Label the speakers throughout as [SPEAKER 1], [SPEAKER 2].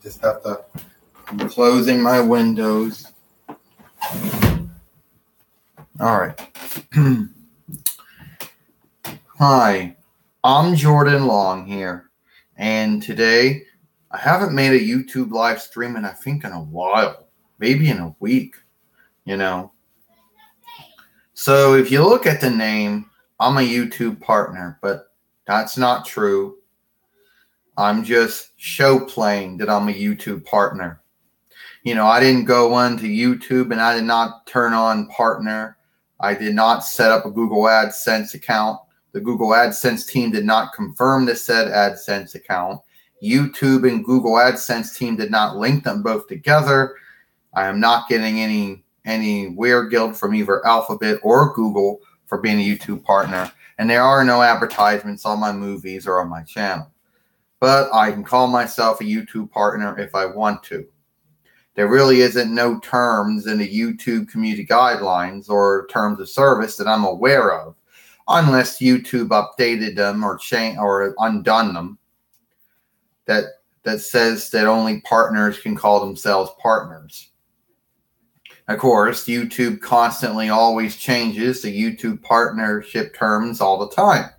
[SPEAKER 1] Just have to. I'm closing my windows. All right. Hi, I'm Jordan Long here, and today I haven't made a YouTube live stream in I think in a while, maybe in a week, So if you look at the name, I'm a YouTube partner, but that's not true. I'm just show playing that I'm a YouTube partner. I didn't go onto YouTube and I did not turn on partner. I did not set up a Google AdSense account. The Google AdSense team did not confirm the said AdSense account. YouTube and Google AdSense team did not link them both together. I am not getting any WearGuild from either Alphabet or Google for being a YouTube partner. And there are no advertisements on my movies or on my channel. But I can call myself a YouTube partner if I want to. There really isn't no terms in the YouTube community guidelines or terms of service that I'm aware of, unless YouTube updated them or changed or undone them. That says that only partners can call themselves partners. Of course, YouTube constantly always changes the YouTube partnership terms all the time.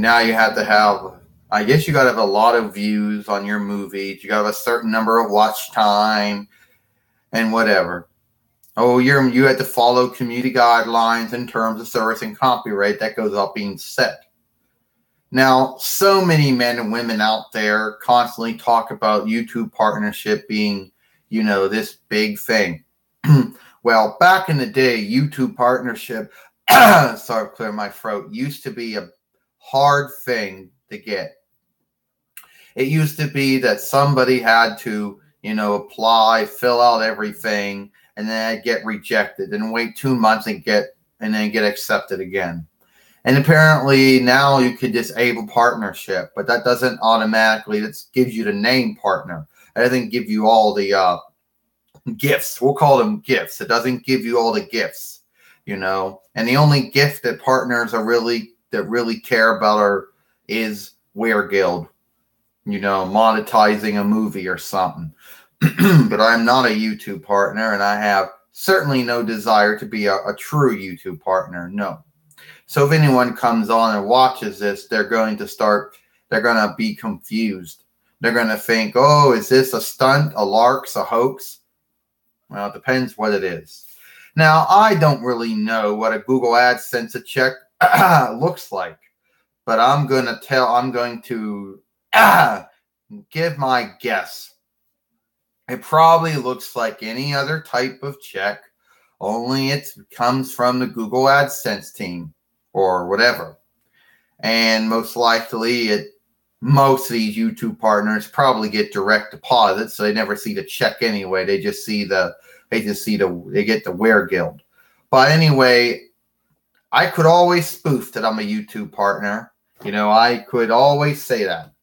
[SPEAKER 1] Now you have to have, I guess you got to have a lot of views on your movies. You got to have a certain number of watch time and whatever. Oh, you have to follow community guidelines in terms of service and copyright. That goes up being set. Now, so many men and women out there constantly talk about YouTube partnership being, this big thing. Well, back in the day, YouTube partnership, sorry to clear my throat, used to be a hard thing to get. It used to be that somebody had to, apply, fill out everything, and then I'd get rejected and wait 2 months and then get accepted again. And apparently now you can disable partnership, but that doesn't automatically, that gives you the name partner. It doesn't give you all the gifts. We'll call them gifts. It doesn't give you all the gifts, And the only gift that partners are really care about is WearGuild, monetizing a movie or something. But I'm not a YouTube partner, and I have certainly no desire to be a true YouTube partner. No. So if anyone comes on and watches this, they're going to be confused. They're going to think, oh, is this a stunt, a larks, a hoax? Well, it depends what it is. Now, I don't really know what a Google AdSense check looks like, but I'm going to give my guess. It probably looks like any other type of check, only it comes from the Google AdSense team or whatever. And most likely, most of these YouTube partners probably get direct deposits, so they never see the check anyway. They get the WearGuild. But anyway, I could always spoof that I'm a YouTube partner. I could always say that.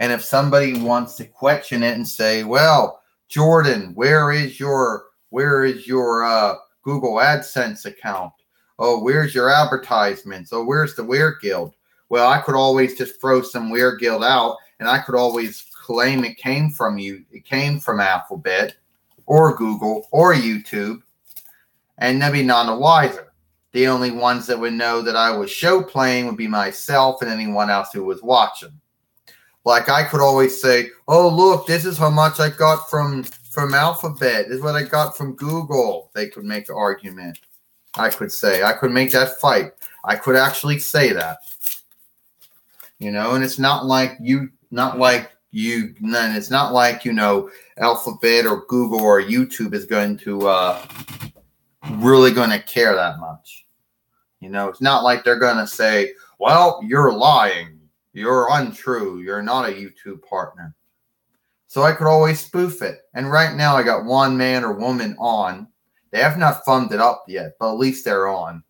[SPEAKER 1] And if somebody wants to question it and say, well, Jordan, where is your Google AdSense account? Oh, where's your advertisements? Oh, where's the WearGuild? Well, I could always just throw some WearGuild out, and I could always claim it came from you. It came from Alphabet or Google or YouTube, and they'd be none the wiser. The only ones that would know that I was show playing would be myself and anyone else who was watching. Like I could always say, oh, look, this is how much I got from Alphabet. This is what I got from Google. They could make an argument. I could make that fight. I could actually say that. And it's not like Alphabet or Google or YouTube is going to really going to care that much. It's not like they're going to say, well, you're lying. You're untrue. You're not a YouTube partner. So I could always spoof it. And right now I got one man or woman on. They have not thumbed it up yet, but at least they're on.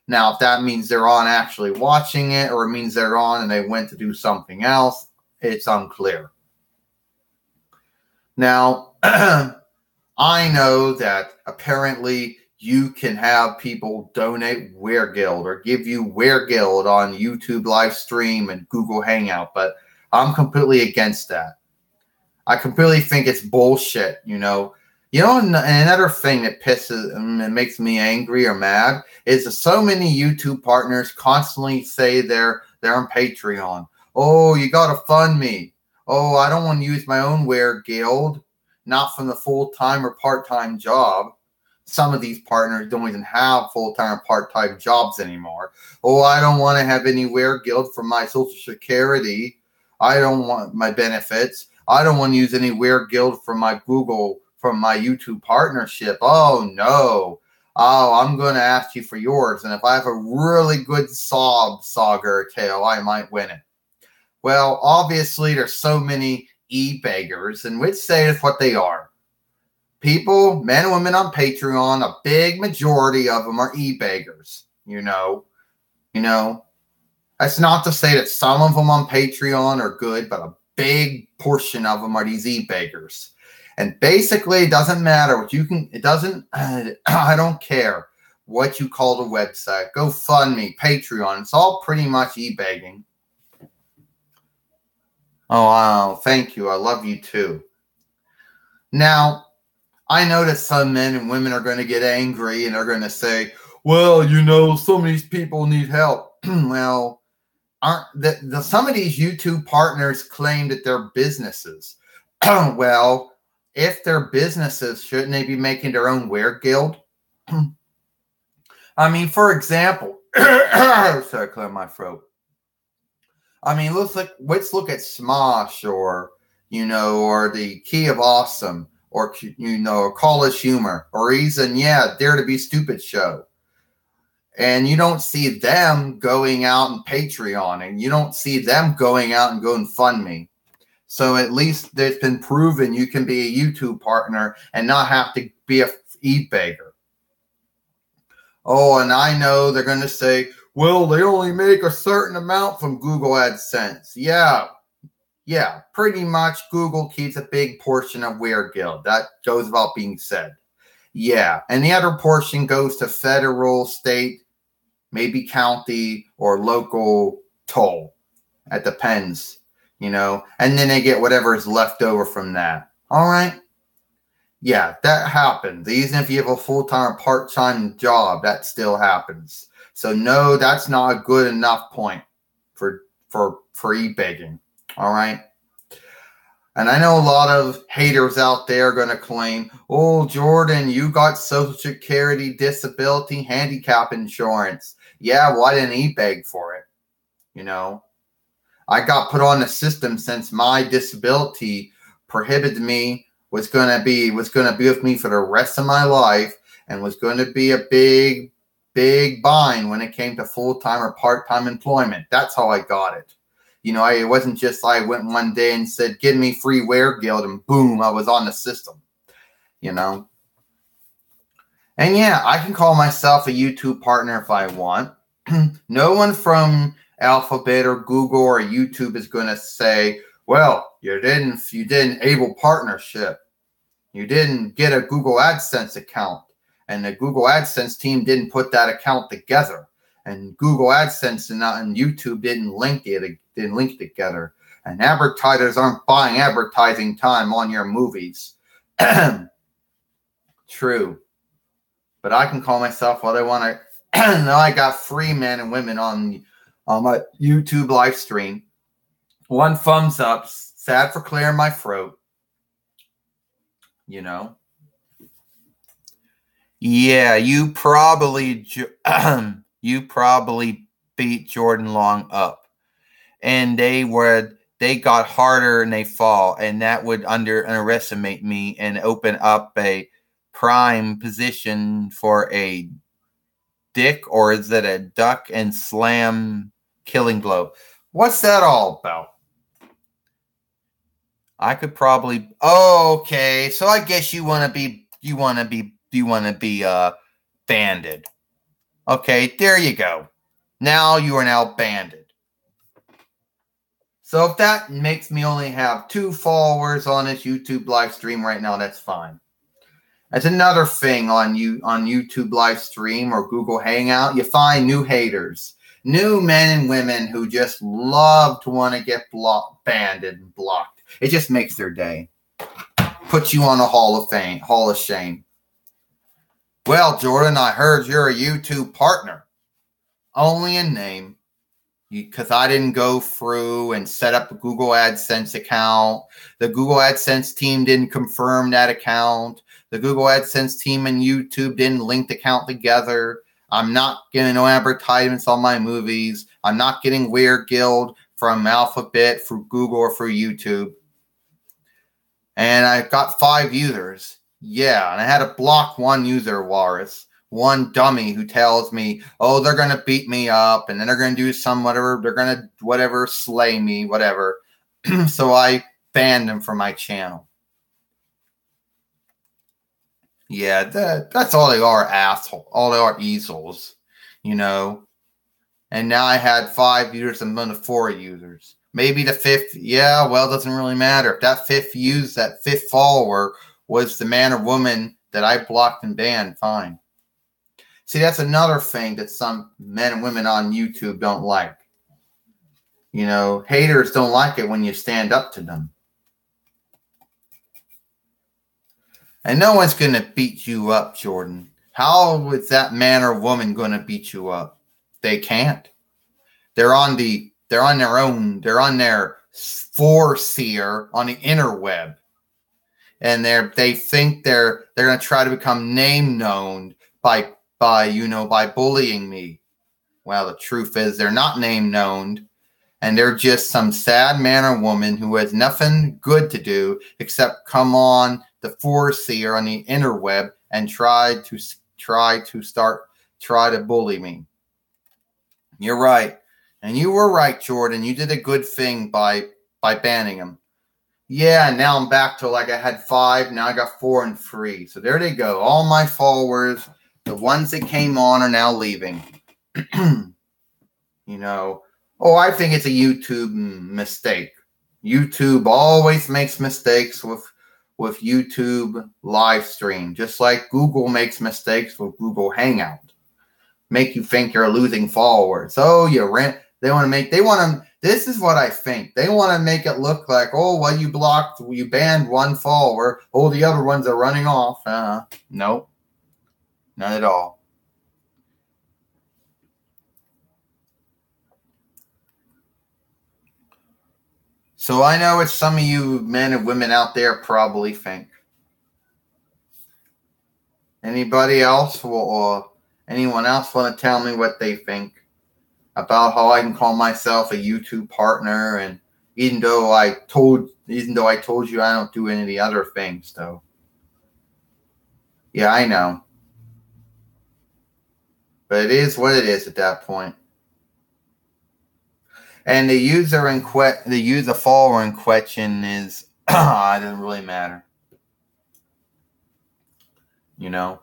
[SPEAKER 1] Now, if that means they're on actually watching it or it means they're on and they went to do something else, it's unclear. Now, I know that apparently you can have people donate WearGuild or give you WearGuild on YouTube live stream and Google Hangout, but I'm completely against that. I completely think it's bullshit, you know. You know, another thing that that makes me angry or mad is that so many YouTube partners constantly say they're on Patreon. Oh, you gotta fund me. Oh, I don't want to use my own Wear Guild, not from the full-time or part-time job. Some of these partners don't even have full-time or part-time jobs anymore. Oh, I don't want to have any Wear Guild for my Social Security. I don't want my benefits. I don't want to use any Wear Guild from my YouTube partnership. Oh, no. Oh, I'm going to ask you for yours. And if I have a really good saga or tale, I might win it. Well, obviously, there's so many e-beggars, and which say is what they are. People, men and women on Patreon, a big majority of them are e-beggars. You know. That's not to say that some of them on Patreon are good, but a big portion of them are these e-beggars. And basically, it doesn't matter what you can, I don't care what you call the website. GoFundMe, Patreon, it's all pretty much e-begging. Oh, wow, thank you. I love you too. Now, I know that some men and women are going to get angry and they're going to say, well, you know, some of these people need help. Well, some of these YouTube partners claim that they're businesses. Well, if they're businesses, shouldn't they be making their own Wear Guild? I mean, for example, sorry, clear my throat. I mean, let's look at Smosh or the Key of Awesome or College Humor or even Dare to Be Stupid show. And you don't see them going out and Patreon, and you don't see them going out and going GoFundMe. So at least it's been proven you can be a YouTube partner and not have to be a e-beggar. Oh, and I know they're going to say, well, they only make a certain amount from Google AdSense. Yeah, pretty much Google keeps a big portion of Wear Guild. That goes without being said. Yeah, and the other portion goes to federal, state, maybe county, or local toll. It depends, and then they get whatever is left over from that. All right? Yeah, that happens. Even if you have a full-time or part-time job, that still happens. So no, that's not a good enough point for e-begging. All right? And I know a lot of haters out there are going to claim, oh, Jordan, you got Social Security, disability, handicap insurance. Yeah, well, I didn't e-beg for it. I got put on the system since my disability prohibited me, was going to be with me for the rest of my life, and was going to be a big, big bind when it came to full-time or part-time employment. That's how I got it. It wasn't just I went one day and said, give me free Wear Guild, and boom, I was on the system, And yeah, I can call myself a YouTube partner if I want. No one from Alphabet or Google or YouTube is going to say, well, you didn't enable partnership. You didn't get a Google AdSense account, and the Google AdSense team didn't put that account together. And Google AdSense and YouTube didn't link together. And advertisers aren't buying advertising time on your movies. True. But I can call myself what I want to. Now I got free men and women on my YouTube live stream. 1 thumbs up. Sad for clearing my throat. Yeah, you probably beat Jordan Long up, and they got harder and they fall, and that would underestimate me and open up a prime position for a dick, or is it a duck and slam killing blow? What's that all about? I could probably. Okay, so I guess you want to be banded. Okay, there you go. Now you are now banded. So if that makes me only have 2 followers on this YouTube live stream right now, that's fine. That's another thing on YouTube live stream or Google Hangout. You find new haters. new men and women who just love to want to get banned and blocked. It just makes their day. Puts you on a hall of shame. Well, Jordan, I heard you're a YouTube partner. Only in name. Because I didn't go through and set up a Google AdSense account. The Google AdSense team didn't confirm that account. The Google AdSense team and YouTube didn't link the account together. I'm not getting no advertisements on my movies. I'm not getting Weird Guild from Alphabet, through Google, or through YouTube. And I've got 5 users. Yeah, and I had to block one user, Walrus. One dummy who tells me, oh, they're going to beat me up, and then they're going to do some whatever, they're going to whatever, slay me, whatever. So I banned them from my channel. Yeah, that's all they are, asshole. All they are, easels, you know. And now I had 5 users and then 4 users. Maybe the 5th, yeah, well, it doesn't really matter. If that 5th follower was the man or woman that I blocked and banned, fine. See, that's another thing that some men and women on YouTube don't like. You know, haters don't like it when you stand up to them. And no one's going to beat you up, Jordan. How is that man or woman going to beat you up? They can't. They're on their own. They're on their foreseer on the interweb. And they think they're going to try to become name known by bullying me. Well, the truth is they're not name known, and they're just some sad man or woman who has nothing good to do except come on the foreseer on the interweb and try to bully me. You're right. And you were right, Jordan. You did a good thing by banning him. Yeah, now I'm back to like I had 5. Now I got 4 and 3. So there they go. All my followers, the ones that came on, are now leaving. You know, I think it's a YouTube mistake. YouTube always makes mistakes with YouTube live stream, just like Google makes mistakes with Google Hangout. Make you think you're losing followers. Oh, this is what I think. They want to make it look like, oh, well, you banned 1 follower. Oh, the other ones are running off. Nope. Not at all. So I know what some of you men and women out there probably think. Anybody else or anyone else want to tell me what they think about how I can call myself a YouTube partner? And even though I told you I don't do any of the other things, though. Yeah, I know. But it is what it is at that point. And the follower in question is, it doesn't really matter. You know?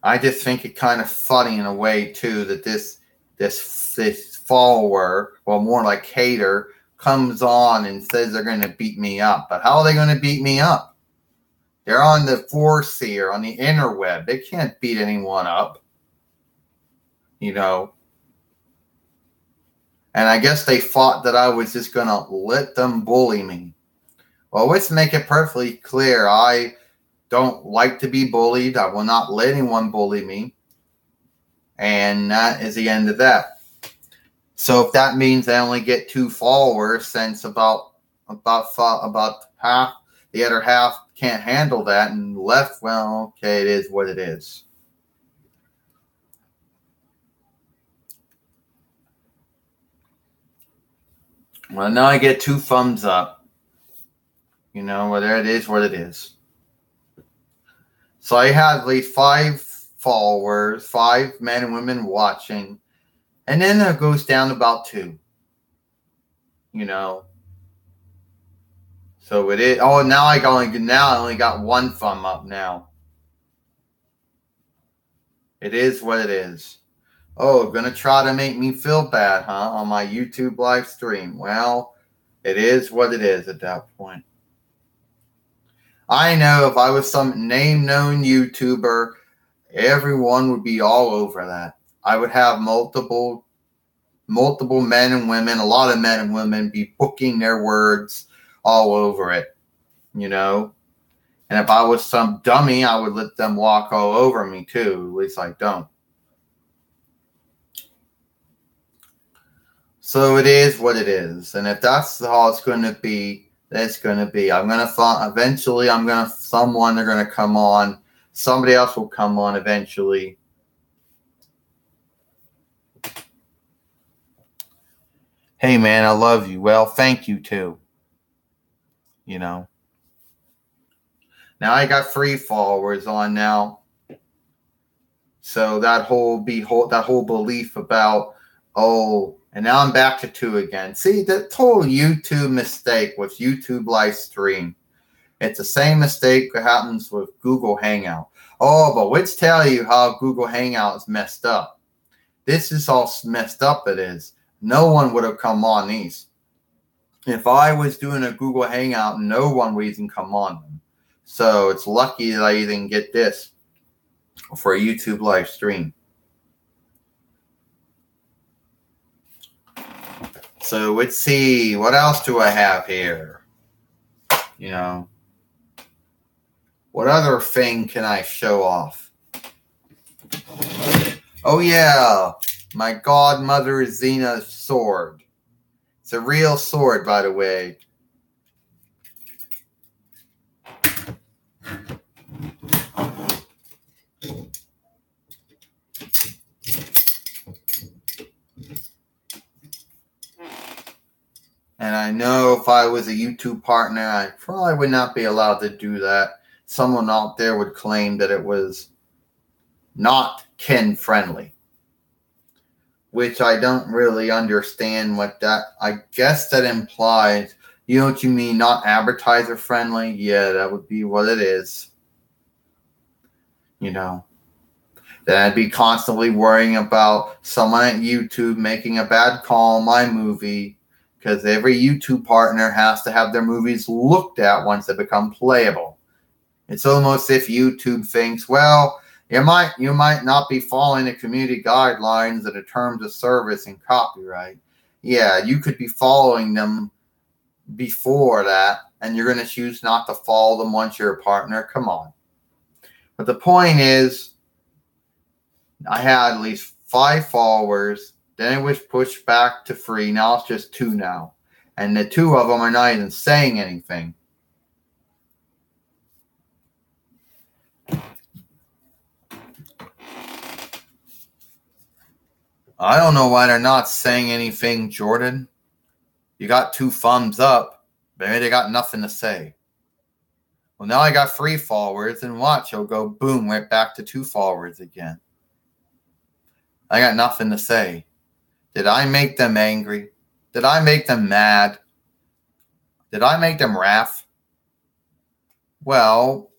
[SPEAKER 1] I just think it kind of funny in a way, too, that this follower, well, more like hater, comes on and says they're going to beat me up. But how are they going to beat me up? They're on the foreseer, on the interweb. They can't beat anyone up. You know? And I guess they thought that I was just going to let them bully me. Well, let's make it perfectly clear. I don't like to be bullied. I will not let anyone bully me. And that is the end of that. So if that means I only get 2 followers, since about half, the other half can't handle that and left, well, okay, it is what it is. Well, now I get 2 thumbs up. You know, well, there it is what it is. So I had at least 5 followers, 5 men and women watching. And then it goes down to about 2. You know. So it is. Oh, now I only got 1 thumb up now. It is what it is. Oh, gonna try to make me feel bad, huh? On my YouTube live stream. Well, it is what it is at that point. I know if I was some name-known YouTuber, everyone would be all over that. I would have multiple men and women, a lot of men and women, be booking their words all over it, you know. And if I was some dummy, I would let them walk all over me too. At least I don't. So it is what it is. And if that's how it's going to be, that's going to be. I'm going to find, eventually, someone, they're going to come on. Somebody else will come on eventually. Hey, man, I love you. Well, thank you too. You know. Now I got free followers on now. So that whole belief about, oh, and now I'm back to 2 again. See, the total YouTube mistake with YouTube live stream. It's the same mistake that happens with Google Hangout. Oh, but let's tell you how Google Hangout is messed up. This is how messed up it is. No one would have come on these. If I was doing a Google Hangout, no one would even come on them. So it's lucky that I even get this for a YouTube live stream. So let's see, what else do I have here? You know, what other thing can I show off? Oh yeah, my godmother Zena's sword. It's a real sword, by the way. And I know if I was a YouTube partner, I probably would not be allowed to do that. Someone out there would claim that it was not kin friendly, which I don't really understand what that, I guess that implies, you know what you mean, not advertiser friendly? Yeah, that would be what it is. You know, then I'd be constantly worrying about someone at YouTube making a bad call on my movie, because every YouTube partner has to have their movies looked at once they become playable. It's almost if YouTube thinks, well, you might not be following the community guidelines and the terms of service and copyright. Yeah, you could be following them before that, and you're going to choose not to follow them once you're a partner. Come on. But the point is, I had at least 5 followers. Then it was pushed back to free. Now it's just 2 now. And the 2 of them are not even saying anything. I don't know why they're not saying anything, Jordan. You got 2 thumbs up. Maybe they got nothing to say. Well, now I got 3 followers, and watch, he'll go boom, right back to 2 followers again. I got nothing to say. Did I make them angry? Did I make them mad? Did I make them wrath? Well,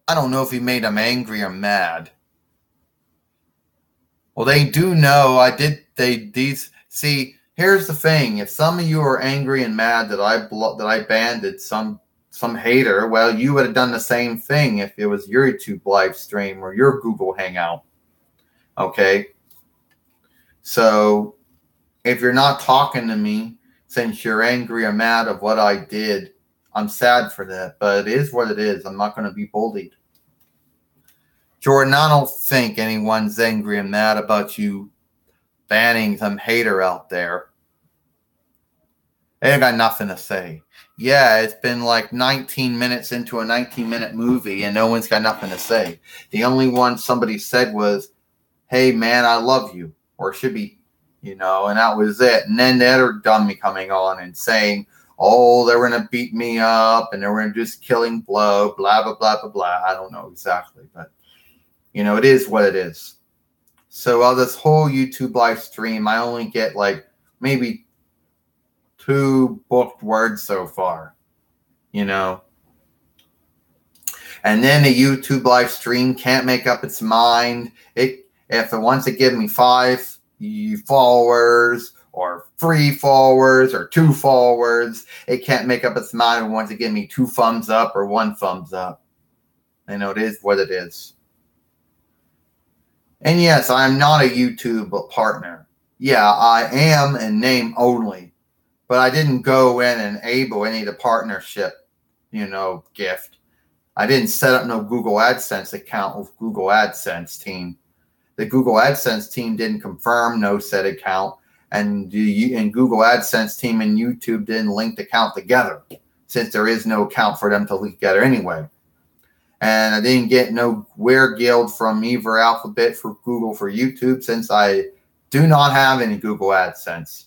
[SPEAKER 1] I don't know if he made them angry or mad. Well, they do know I did. See, here's the thing. If some of you are angry and mad that I banded some hater, well, you would have done the same thing if it was your YouTube live stream or your Google Hangout. Okay? So, if you're not talking to me since you're angry or mad of what I did, I'm sad for that. But it is what it is. I'm not going to be bullied. Jordan, I don't think anyone's angry and mad about you banning some hater out there. They ain't got nothing to say. Yeah, it's been like 19 minutes into a 19-minute movie and no one's got nothing to say. The only one somebody said was, hey, man, I love you. Or it should be, and that was it. And then the other dummy coming on and saying, oh, they were going to beat me up and they were going to just killing blow, blah, blah, blah, blah, blah. I don't know exactly, but it is what it is. So while this whole YouTube live stream, I only get like maybe 2 booked words so far, And then the YouTube live stream can't make up its mind. If it wants to give me 5 followers or 3 followers or 2 followers, it can't make up its mind and wants to give me 2 thumbs up or 1 thumbs up. It is what it is. And yes, I'm not a YouTube partner. Yeah, I am in name only, but I didn't go in and enable any of the partnership, gift. I didn't set up no Google AdSense account with Google AdSense team. The Google AdSense team didn't confirm no said account, and Google AdSense team and YouTube didn't link the account together, since there is no account for them to link together anyway. And I didn't get no guild from either Alphabet for Google for YouTube, since I do not have any Google AdSense.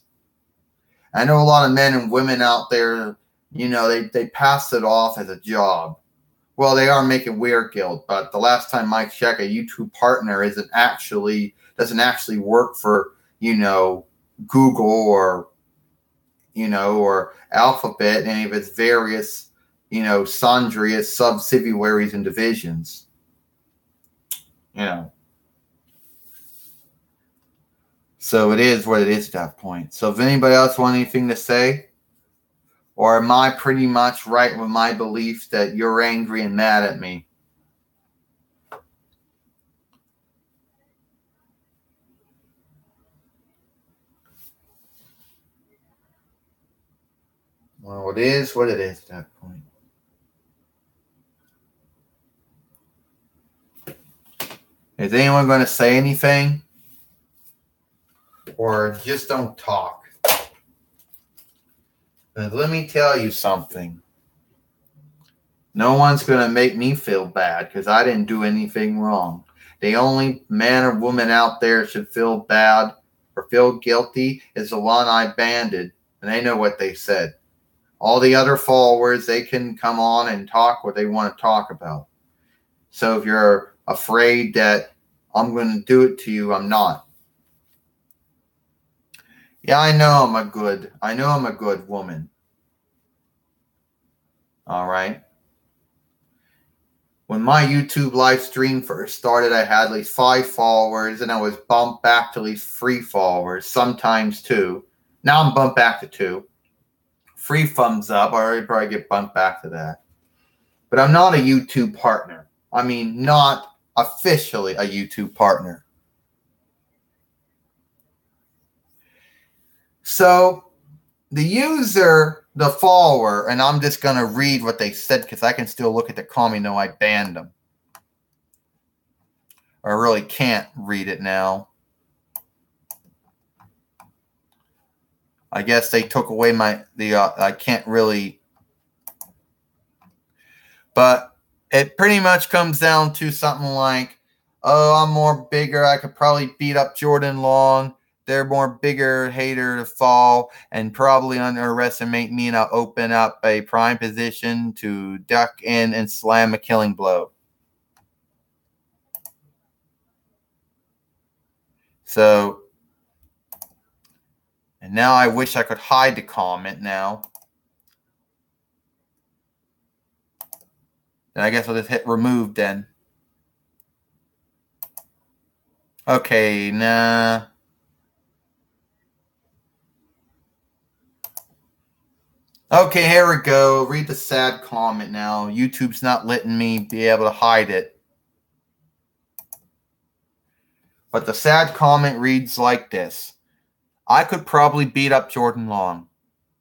[SPEAKER 1] I know a lot of men and women out there, they pass it off as a job. Well, they are making guild, but the last time I checked, a YouTube partner doesn't actually work for, Google or Alphabet, any of its various, sundry subsidiaries and divisions. So it is what it is at that point. So if anybody else want anything to say, or am I pretty much right with my belief that you're angry and mad at me? Well, it is what it is at that point. Is anyone going to say anything? Or just don't talk? And let me tell you something. No one's going to make me feel bad because I didn't do anything wrong. The only man or woman out there should feel bad or feel guilty is the one I banded, and they know what they said. All the other followers, they can come on and talk what they want to talk about. So if you're afraid that I'm going to do it to you, I'm not. Yeah, I know I'm a good woman. All right. When my YouTube live stream first started, I had at least 5 followers, and I was bumped back to at least 3 followers, sometimes 2. Now I'm bumped back to 2. 3 thumbs up. I already probably get bumped back to that. But I'm not a YouTube partner. I mean, not officially a YouTube partner. So the user, the follower, and I'm just going to read what they said because I can still look at the comment. No, I banned them. Or I really can't read it now. I guess they took away I can't really. But it pretty much comes down to something like, oh, I'm more bigger. I could probably beat up Jordan Long. They're more bigger hater to fall and probably underestimate me, and I'll open up a prime position to duck in and slam a killing blow. So, and now I wish I could hide the comment now. Then I guess I'll just hit remove then. Okay, nah. Okay, here we go. Read the sad comment now. YouTube's not letting me be able to hide it. But the sad comment reads like this. I could probably beat up Jordan Long.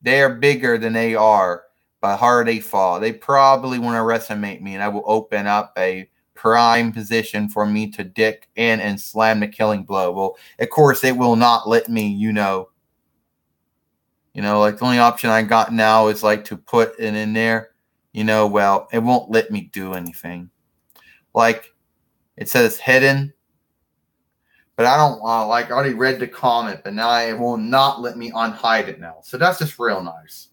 [SPEAKER 1] They are bigger than they are, but harder they fall. They probably want to underestimate me, and I will open up a prime position for me to dick in and slam the killing blow. Well, of course, it will not let me, like the only option I got now is like to put it in there. Well, it won't let me do anything. Like it says hidden, but I don't I already read the comment, but now it will not let me unhide it now. So that's just real nice.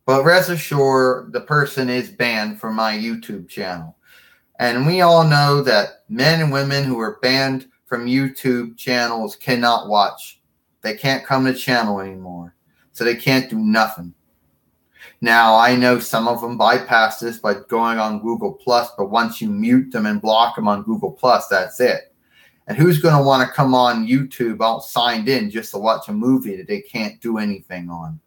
[SPEAKER 1] But rest assured, the person is banned from my YouTube channel. And we all know that men and women who are banned from YouTube channels cannot watch. They can't come to the channel anymore. So they can't do nothing. Now, I know some of them bypass this by going on Google+, but once you mute them and block them on Google+, that's it. And who's going to want to come on YouTube all signed in just to watch a movie that they can't do anything on?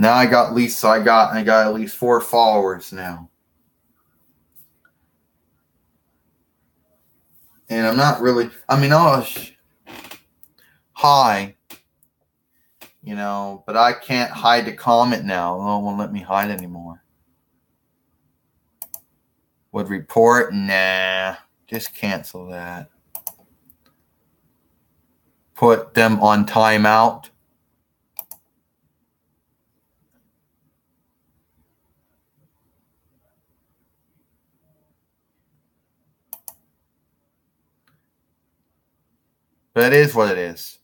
[SPEAKER 1] Now I got at least 4 followers now. And I'm not really, hi, but I can't hide the comment now. No one won't let me hide anymore. Would report? Nah, just cancel that. Put them on timeout. But it is what it is.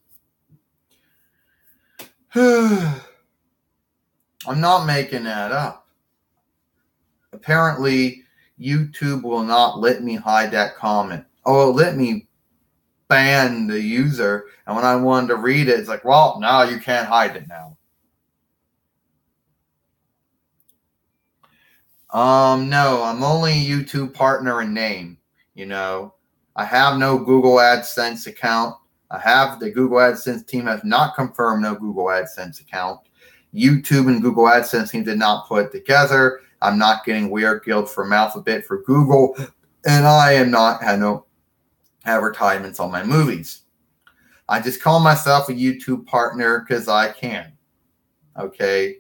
[SPEAKER 1] I'm not making that up. Apparently, YouTube will not let me hide that comment. Oh, it'll let me ban the user. And when I wanted to read it, it's like, well, no, you can't hide it now. No, I'm only a YouTube partner in name. I have no Google AdSense account. The Google AdSense team has not confirmed no Google AdSense account. YouTube and Google AdSense team did not put it together. I'm not getting Weird Guild from Alphabet for Google, and I am not had no advertisements on my movies. I just call myself a YouTube partner because I can. Okay.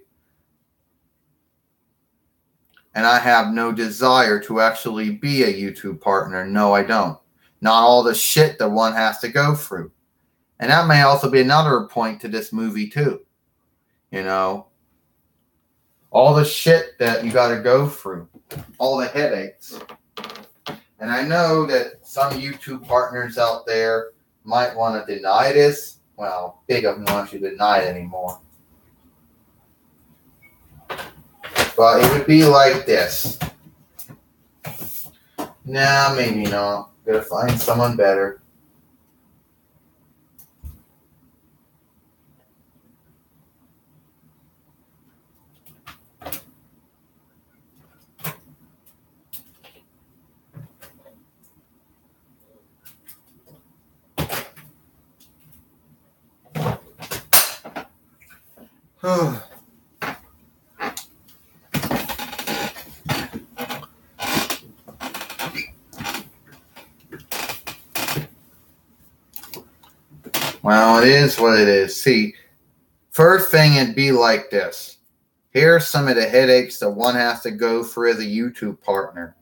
[SPEAKER 1] And I have no desire to actually be a YouTube partner. No, I don't. Not all the shit that one has to go through. And that may also be another point to this movie, too. All the shit that you got to go through. All the headaches. And I know that some YouTube partners out there might want to deny this. Well, big of them don't want you to deny it anymore. But it would be like this. Nah, maybe not. Gotta find someone better. Well, it is what it is. See, first thing, it'd be like this. Here's some of the headaches that one has to go through as a YouTube partner.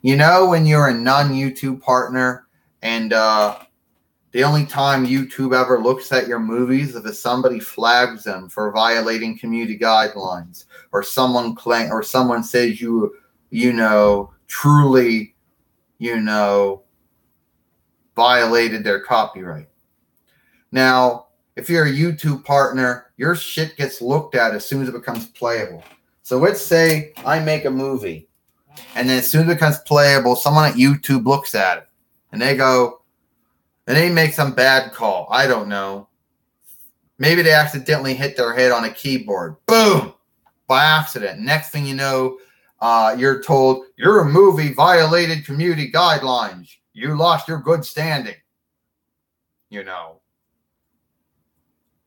[SPEAKER 1] When you're a non-YouTube partner and the only time YouTube ever looks at your movies is if somebody flags them for violating community guidelines, or someone says truly, violated their copyright. Now, if you're a YouTube partner, your shit gets looked at as soon as it becomes playable. So let's say I make a movie, and then as soon as it becomes playable, someone at YouTube looks at it, and they make some bad call. I don't know. Maybe they accidentally hit their head on a keyboard. Boom! By accident. Next thing you know, you're told, your movie violated community guidelines. You lost your good standing.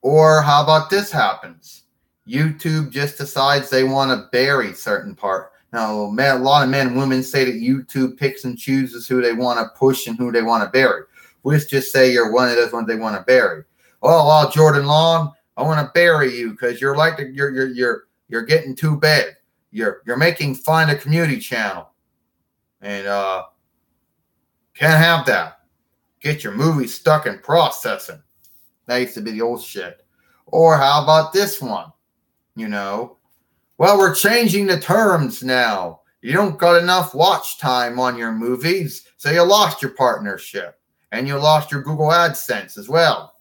[SPEAKER 1] Or how about this happens? YouTube just decides they want to bury certain part. Now, a lot of men and women say that YouTube picks and chooses who they want to push and who they want to bury. Let's just say you're one of those ones they want to bury. Oh, well, Jordan Long, I want to bury you because you're getting too bad. You're making fun of community channel, and can't have that. Get your movie stuck in processing. That used to be the old shit. Or how about this one? Well, we're changing the terms now. You don't got enough watch time on your movies, so you lost your partnership. And you lost your Google AdSense as well.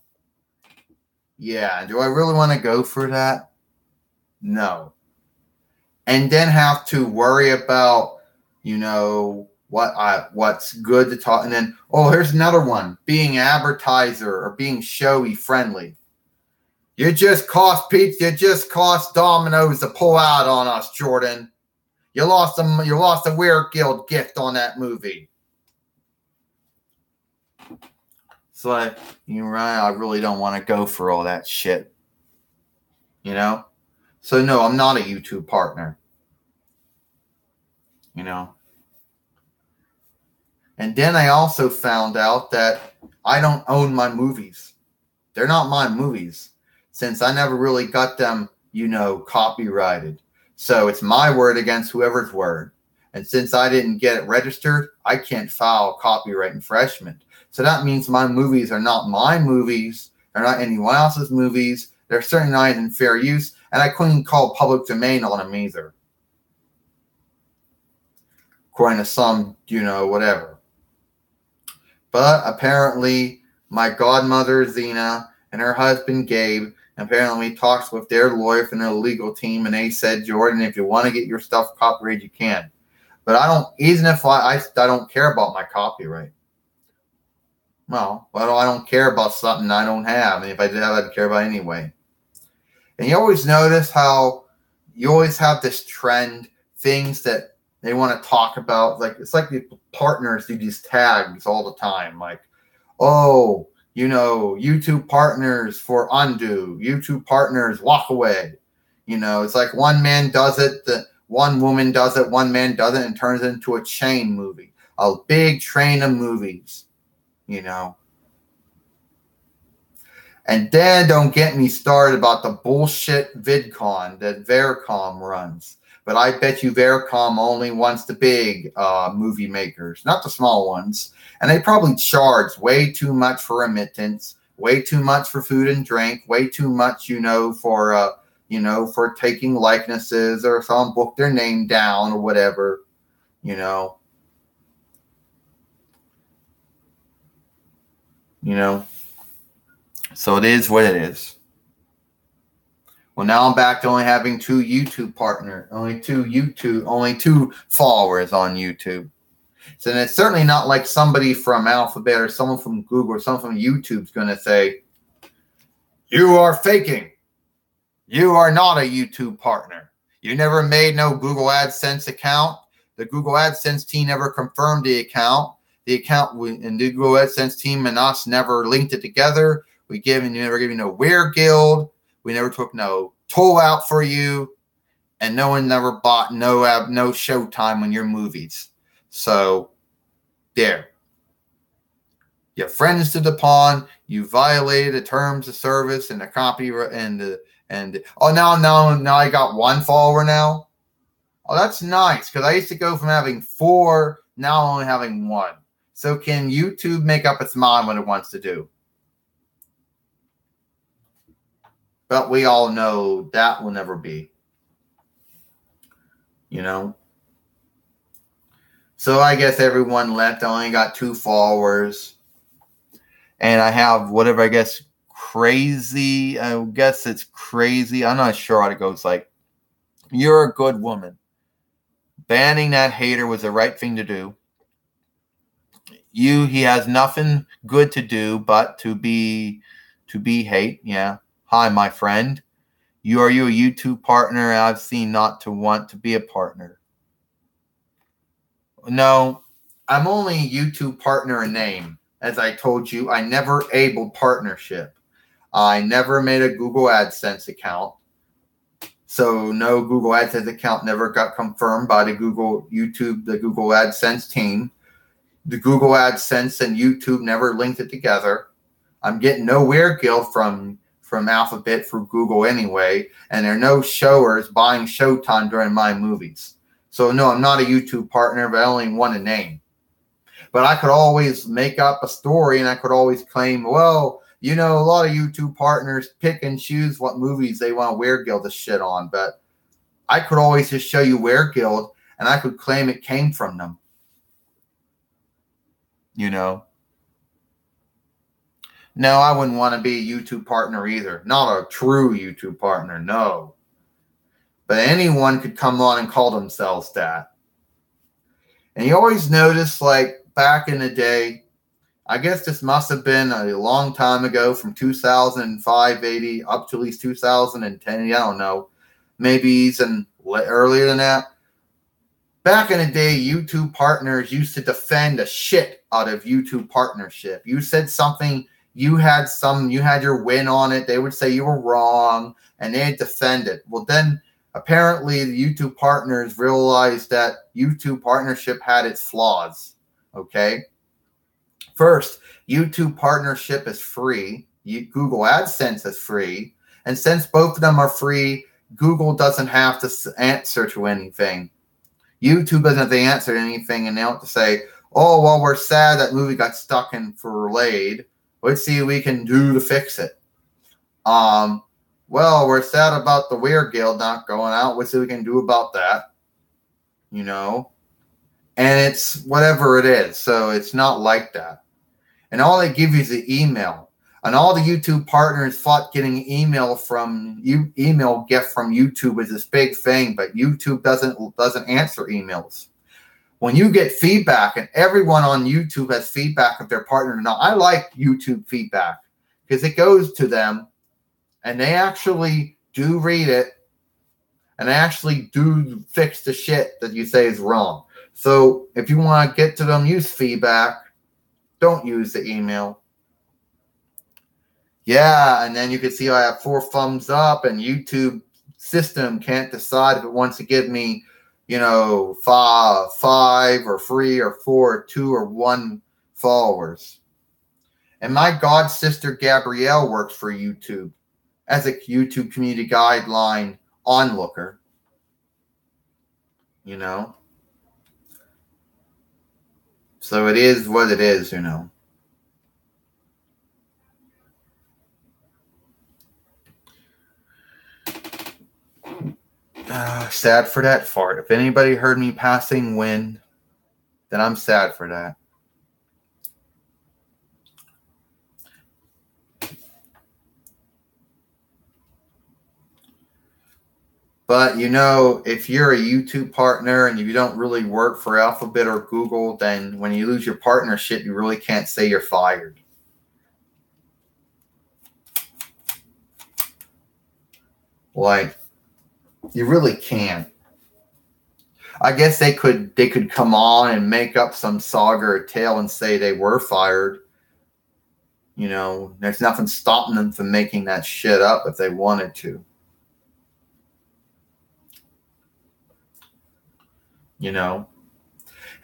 [SPEAKER 1] Yeah, do I really want to go for that? No. And then have to worry about, what's good to talk. And then, here's another one. Being advertiser or being showy friendly. You just cost Domino's to pull out on us, Jordan. You lost a Weird Guild gift on that movie. So you're right, I really don't want to go for all that shit. So no, I'm not a YouTube partner. And then I also found out that I don't own my movies. They're not my movies, since I never really got them, copyrighted. So it's my word against whoever's word. And since I didn't get it registered, I can't file copyright infringement. So that means my movies are not my movies. They're not anyone else's movies. They're certainly not in fair use. And I couldn't call public domain on them either. According to some, whatever. But apparently, my godmother, Zena, and her husband, Gabe, apparently talks with their lawyer from their legal team, and they said, Jordan, if you want to get your stuff copyrighted, you can. But I don't, even if I don't care about my copyright. Well, I don't care about something I don't have. And if I did have, I'd care about it anyway. And you always notice how you always have this trend, things that they want to talk about. Like, it's like the partners do these tags all the time. Like, oh, YouTube partners for undo, YouTube partners walk away. It's like one man does it, one woman does it, one man does it, and turns it into a chain movie, a big train of movies, And then don't get me started about the bullshit VidCon that Vericom runs. But I bet you Vericom only wants the big movie makers, not the small ones. And they probably charge way too much for remittance, way too much for food and drink, way too much, for taking likenesses, or someone book their name down or whatever, So it is what it is. Well, now I'm back to only having two YouTube partners, only two followers on YouTube. So it's certainly not like somebody from Alphabet or someone from Google or someone from YouTube's going to say, you are faking. You are not a YouTube partner. You never made no Google AdSense account. The Google AdSense team never confirmed the account. The account and the Google AdSense team and us never linked it together. We never gave you no Wear Guild. We never took no toll out for you. And no one never bought no Showtime on your movies. So, there. Your friends to the pawn. You violated the terms of service and the copyright now I got one follower now. Oh, that's nice, because I used to go from having 4, now only having 1. So can YouTube make up its mind what it wants to do? But we all know that will never be. So I guess everyone left. I only got 2 followers. And I have whatever, I guess, crazy. I guess it's crazy. I'm not sure how it goes. Like, you're a good woman. Banning that hater was the right thing to do. He has nothing good to do but to be hate. Yeah. Hi, my friend. Are you a YouTube partner? I've seen not to want to be a partner. No, I'm only a YouTube partner in name. As I told you, I never enabled partnership. I never made a Google AdSense account. So no Google AdSense account never got confirmed by the Google AdSense team. The Google AdSense and YouTube never linked it together. I'm getting no Wear Guild from Alphabet for Google anyway, and there are no showers buying Showtime during my movies. So no, I'm not a YouTube partner, but I only want a name. But I could always make up a story, and I could always claim, well, a lot of YouTube partners pick and choose what movies they want Wear Guild to shit on. But I could always just show you Wear Guild, and I could claim it came from them. No, I wouldn't want to be a YouTube partner either. Not a true YouTube partner, no. But anyone could come on and call themselves that. And you always notice, like, back in the day, I guess this must have been a long time ago, from 2005, 80, up to at least 2010. I don't know. Maybe even earlier than that. Back in the day, YouTube partners used to defend the shit out of YouTube partnership. You said something you had your win on it. They would say you were wrong and they'd defend it. Well, then apparently the YouTube partners realized that YouTube partnership had its flaws. Okay. First, YouTube partnership is free. Google AdSense is free. And since both of them are free, Google doesn't have to answer to anything. YouTube doesn't have to answer to anything, and they don't have to say, oh, well, we're sad that movie got stuck in for Raid. Let's see what we can do to fix it. Well, we're sad about the Weird Guild not going out. Let's see what we can do about that. You know? And it's whatever it is. So it's not like that. And all they give you is the email. And all the YouTube partners thought getting email get from YouTube is this big thing, but YouTube doesn't answer emails. When you get feedback, and everyone on YouTube has feedback if their partner or not. I like YouTube feedback because it goes to them, and they actually do read it, and they actually do fix the shit that you say is wrong. So if you want to get to them, use feedback. Don't use the email. Yeah, and then you can see I have 4 thumbs up, and YouTube system can't decide if it wants to give me, 5 or 3 or 4 or 2 or 1 followers. And my god sister Gabrielle works for YouTube as a YouTube community guideline onlooker. So it is what it is, Sad for that fart. If anybody heard me passing wind, then I'm sad for that. But, if you're a YouTube partner and you don't really work for Alphabet or Google, then when you lose your partnership, you really can't say you're fired. Like, you really can't. I guess they could come on and make up some saga or tale and say they were fired. There's nothing stopping them from making that shit up if they wanted to. And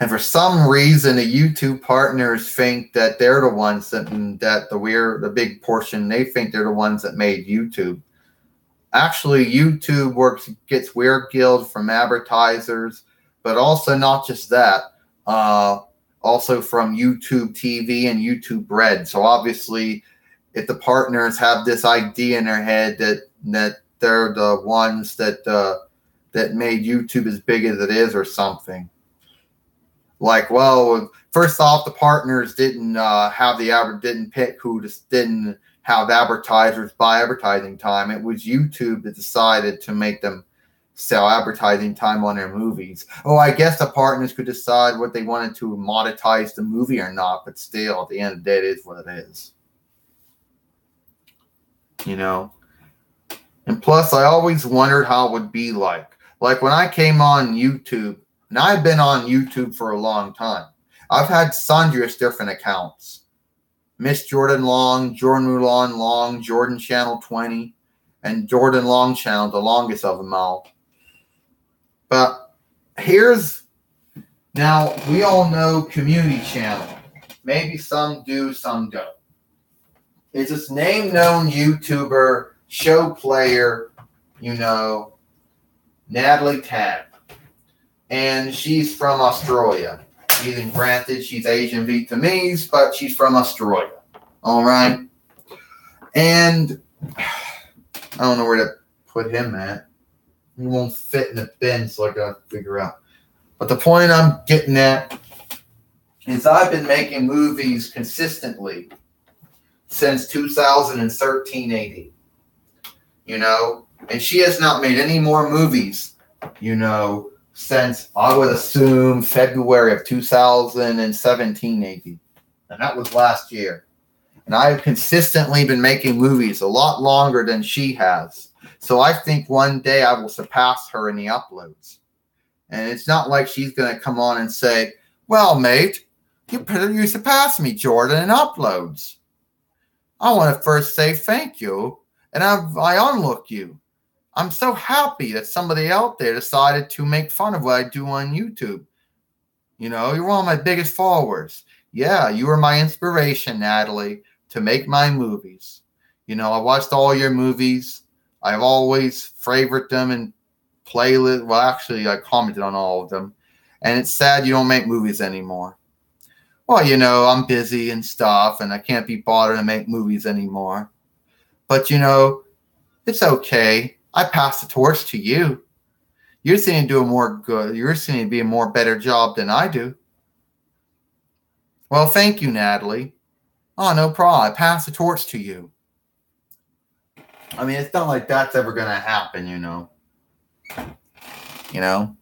[SPEAKER 1] for some reason, the YouTube partners think that they're the ones that the big portion, they think they're the ones that made YouTube. Actually, YouTube gets Weird Guild from advertisers, but also not just that, also from YouTube TV and YouTube Red. So obviously, if the partners have this idea in their head that they're the ones that made YouTube as big as it is or something. Like, well, first off, the partners didn't pick who didn't have advertisers buy advertising time. It was YouTube that decided to make them sell advertising time on their movies. Oh, I guess the partners could decide what they wanted to monetize the movie or not, but still, at the end of the day, it is what it is. And plus, I always wondered how it would be like. Like when I came on YouTube, and I've been on YouTube for a long time. I've had sundry different accounts. Miss Jordan Long, Jordan Mulan Long, Jordan Channel 20, and Jordan Long Channel, the longest of them all. But now we all know Community Channel. Maybe some do, some don't. It's this name-known YouTuber, show player, Natalie Tab. And she's from Australia. Even granted, she's Asian Vietnamese, but she's from Australia. All right? And I don't know where to put him at. He won't fit in the bin, so I got to figure out. But the point I'm getting at is I've been making movies consistently since 2013 AD. And she has not made any more movies, since I would assume February of 2017 AD. And that was last year. And I've consistently been making movies a lot longer than she has. So I think one day I will surpass her in the uploads. And it's not like she's going to come on and say, well, mate, you surpassed me, Jordan, in uploads. I want to first say thank you, and I unlook you. I'm so happy that somebody out there decided to make fun of what I do on YouTube. You know, you're one of my biggest followers. Yeah, you were my inspiration, Natalie, to make my movies. You know, I watched all your movies. I've always favored them and playlist. Well, actually, I commented on all of them. And it's sad you don't make movies anymore. Well, you know, I'm busy and stuff, and I can't be bothered to make movies anymore. But, you know, it's okay. I pass the torch to you. You're seeming to do a more good. You're seeming to be a more better job than I do. Well, thank you, Natalie. Oh, no problem. I pass the torch to you. I mean, it's not like that's ever going to happen, you know. You know?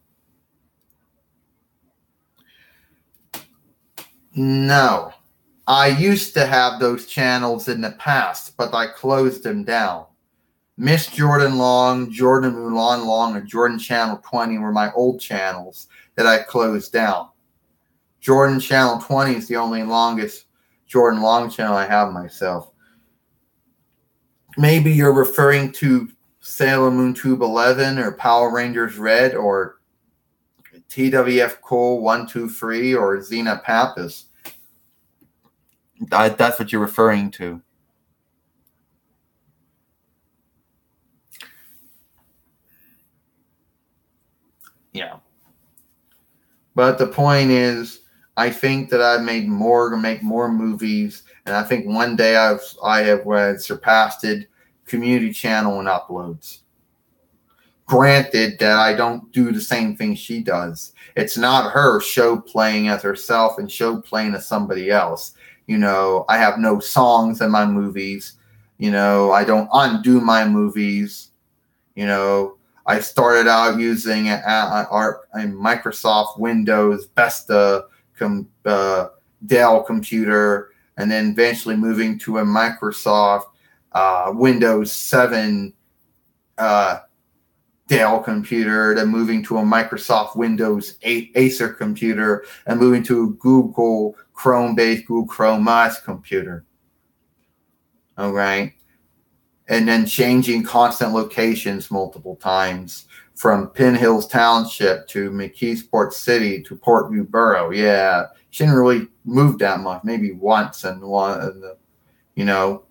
[SPEAKER 1] No. I used to have those channels in the past, but I closed them down. Miss Jordan Long, Jordan Mulan Long, and Jordan Channel 20 were my old channels that I closed down. Jordan Channel 20 is the only longest Jordan Long channel I have myself. Maybe you're referring to Sailor Moon Tube 11 or Power Rangers Red or TWF Cole 123 or Xena Pappas. That's what you're referring to. Yeah. But the point is, I think that I've made more, make more movies, and I think one day I have surpassed Community Channel in uploads. Granted that I don't do the same thing she does. It's not her show playing as herself and show playing as somebody else. You know, I have no songs in my movies. You know, I don't undo my movies. You know, I started out using a Microsoft Windows Vista Dell computer, and then eventually moving to a Microsoft Windows 7 Dell computer, then moving to a Microsoft Windows 8 Acer computer, and moving to a Google Chrome-based Google Chrome OS computer. All right. And then changing constant locations multiple times from Pin Hills Township to McKeesport City to Portview Borough. Yeah, she didn't really move that much, maybe once, and one, you know.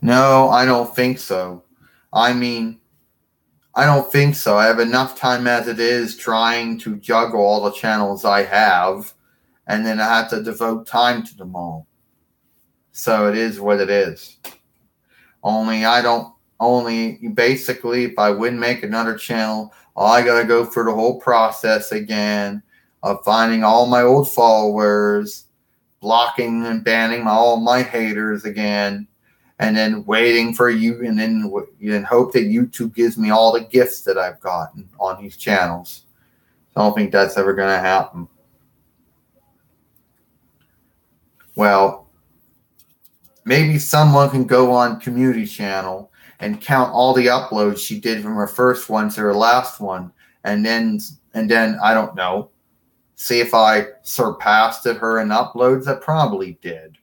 [SPEAKER 1] No, I don't think so. I mean, I don't think so. I have enough time as it is trying to juggle all the channels I have, and then I have to devote time to them all. So it is what it is. Only basically, if I wouldn't make another channel, I got to go through the whole process again of finding all my old followers, blocking and banning all my haters again, and then waiting for you, and then hope that YouTube gives me all the gifts that I've gotten on these channels. I don't think that's ever going to happen. Well, maybe someone can go on Community Channel and count all the uploads she did from her first one to her last one, and then I don't know, see if I surpassed her in uploads. I probably did.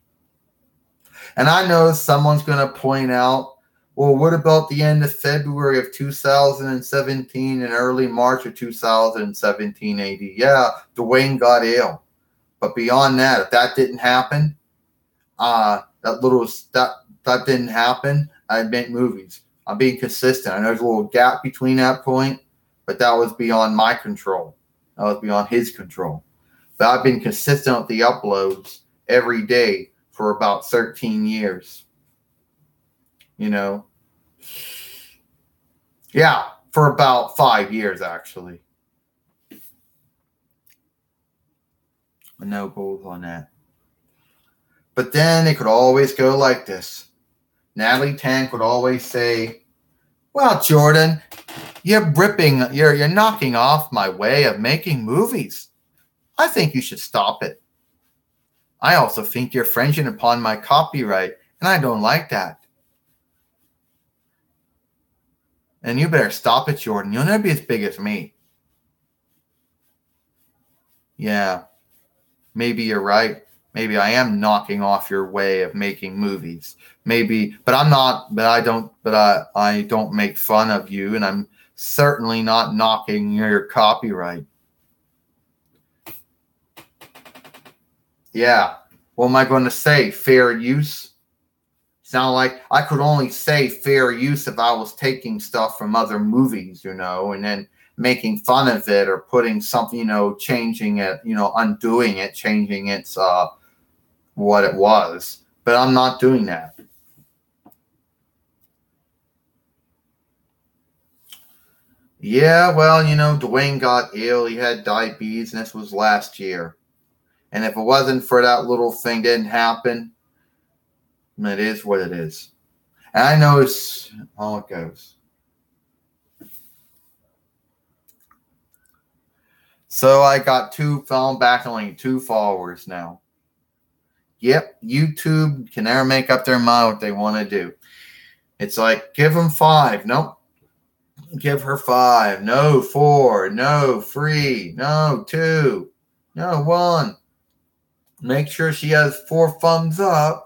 [SPEAKER 1] And I know someone's going to point out, well, what about the end of February of 2017 and early March of 2017 AD? Yeah, Dwayne got ill. But beyond that, if that didn't happen, that didn't happen, I'd make movies. I'm being consistent. I know there's a little gap between that point, but that was beyond my control. That was beyond his control. But I've been consistent with the uploads every day for about 13 years. You know? Yeah, for about 5 years, actually. No goals on that. But then it could always go like this. Natalie Tank would always say, well, Jordan, you're knocking off my way of making movies. I think you should stop it. I also think you're infringing upon my copyright, and I don't like that. And you better stop it, Jordan. You'll never be as big as me. Yeah, maybe you're right. Maybe I am knocking off your way of making movies. Maybe, but I'm not. But I don't. But I don't make fun of you, and I'm certainly not knocking your copyright. Yeah. What am I going to say? Fair use? Sound like I could only say fair use if I was taking stuff from other movies, and then making fun of it or putting something, changing it, undoing it, changing its what it was. But I'm not doing that. Yeah, well, Dwayne got ill. He had diabetes, and this was last year. And if it wasn't for that little thing didn't happen, it is what it is. And I know it's how it goes. So I got falling back only 2 followers now. Yep, YouTube can never make up their mind what they want to do. It's like, give them 5. Nope. Give her 5. No, 4. No, 3. No, 2. No, 1. Make sure she has 4 thumbs up.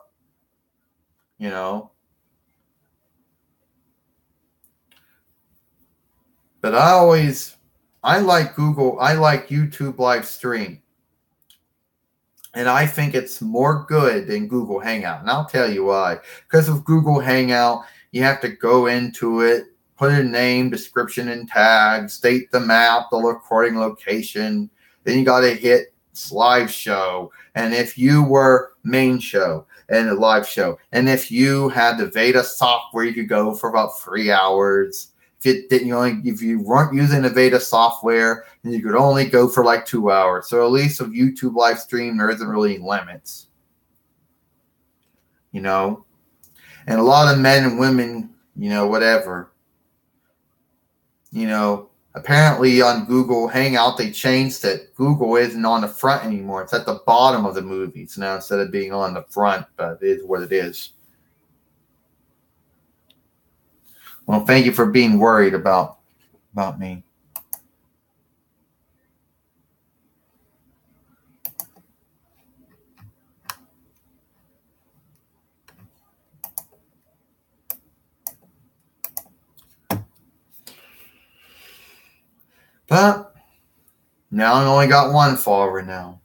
[SPEAKER 1] But I like Google. I like YouTube live stream. And I think it's more good than Google Hangout. And I'll tell you why. Because of Google Hangout, you have to go into it, put a name, description, and tag, state the map, the recording location. Then you got to hit slideshow. And if you were main show and a live show, and if you had the Veda software, you could go for about 3 hours. If you weren't using the Veda software, then you could only go for like 2 hours. So at least with YouTube live stream, there isn't really limits. And a lot of men and women, whatever. Apparently on Google Hangout, they changed it. Google isn't on the front anymore. It's at the bottom of the movies now instead of being on the front, but it is what it is. Well, thank you for being worried about me. But now I only got 1 follower now.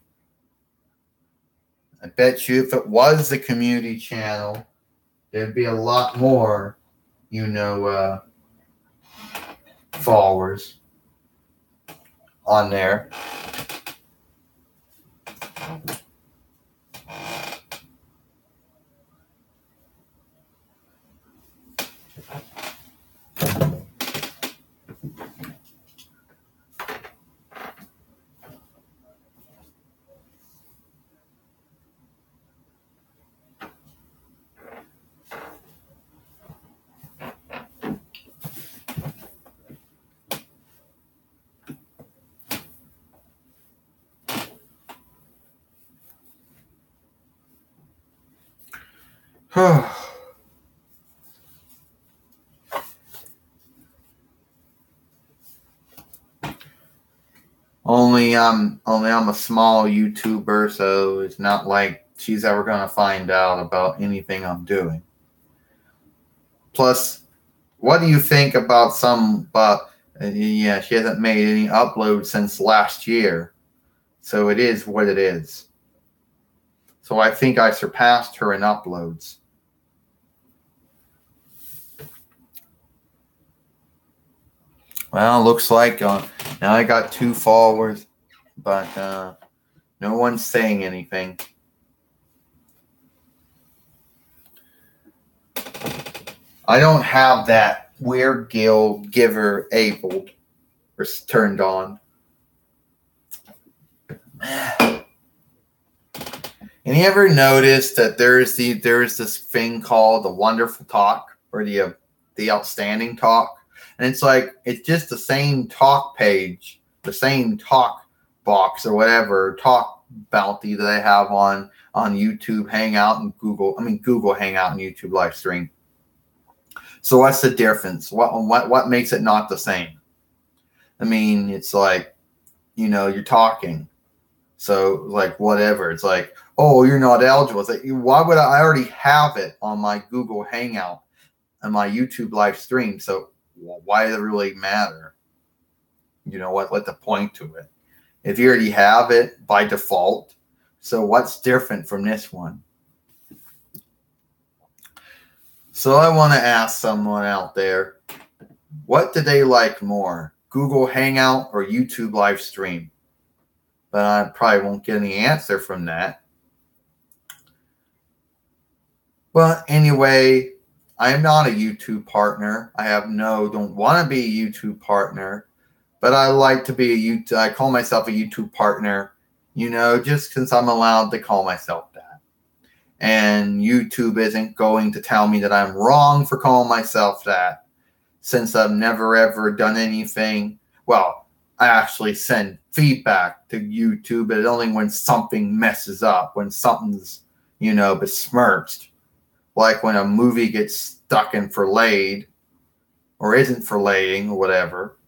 [SPEAKER 1] I bet you if it was the community channel, there'd be a lot more, followers on there. Only I'm a small YouTuber, so it's not like she's ever gonna find out about anything I'm doing. Plus, what do you think about she hasn't made any uploads since last year. So it is what it is. So I think I surpassed her in uploads. Well, looks like now I got 2 followers, but no one's saying anything. I don't have that weird guild giver enabled or turned on. And you ever notice that there's this thing called the wonderful talk or the outstanding talk? And it's just the same talk page, the same talk box or whatever, talk bounty that I have on YouTube Hangout and Google Hangout and YouTube live stream. So what's the difference? What makes it not the same? It's like, you're talking. So, like, whatever. It's like, oh, you're not eligible. It's like, why would I already have it on my Google Hangout and my YouTube live stream? So, why does it really matter? You know what? What's the point to it? If you already have it by default, so what's different from this one? So, I want to ask someone out there, what do they like more, Google Hangout or YouTube live stream? But I probably won't get any answer from that. But anyway, I am not a YouTube partner. Don't want to be a YouTube partner, but I like to be a YouTube. I call myself a YouTube partner, just because I'm allowed to call myself that. And YouTube isn't going to tell me that I'm wrong for calling myself that, since I've never ever done anything. Well, I actually send feedback to YouTube, but only when something messes up, when something's, besmirched. Like when a movie gets stuck in filleted or isn't filleting or whatever.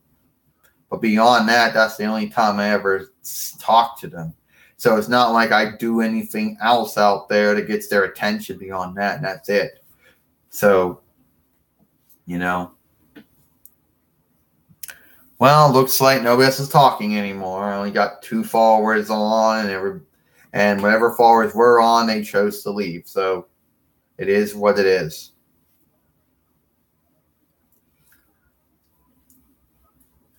[SPEAKER 1] But beyond that, that's the only time I ever talk to them. So it's not like I do anything else out there that gets their attention beyond that, and that's it. So, well, looks like nobody else is talking anymore. I only got 2 followers on, and whatever followers were on, they chose to leave. So it is what it is.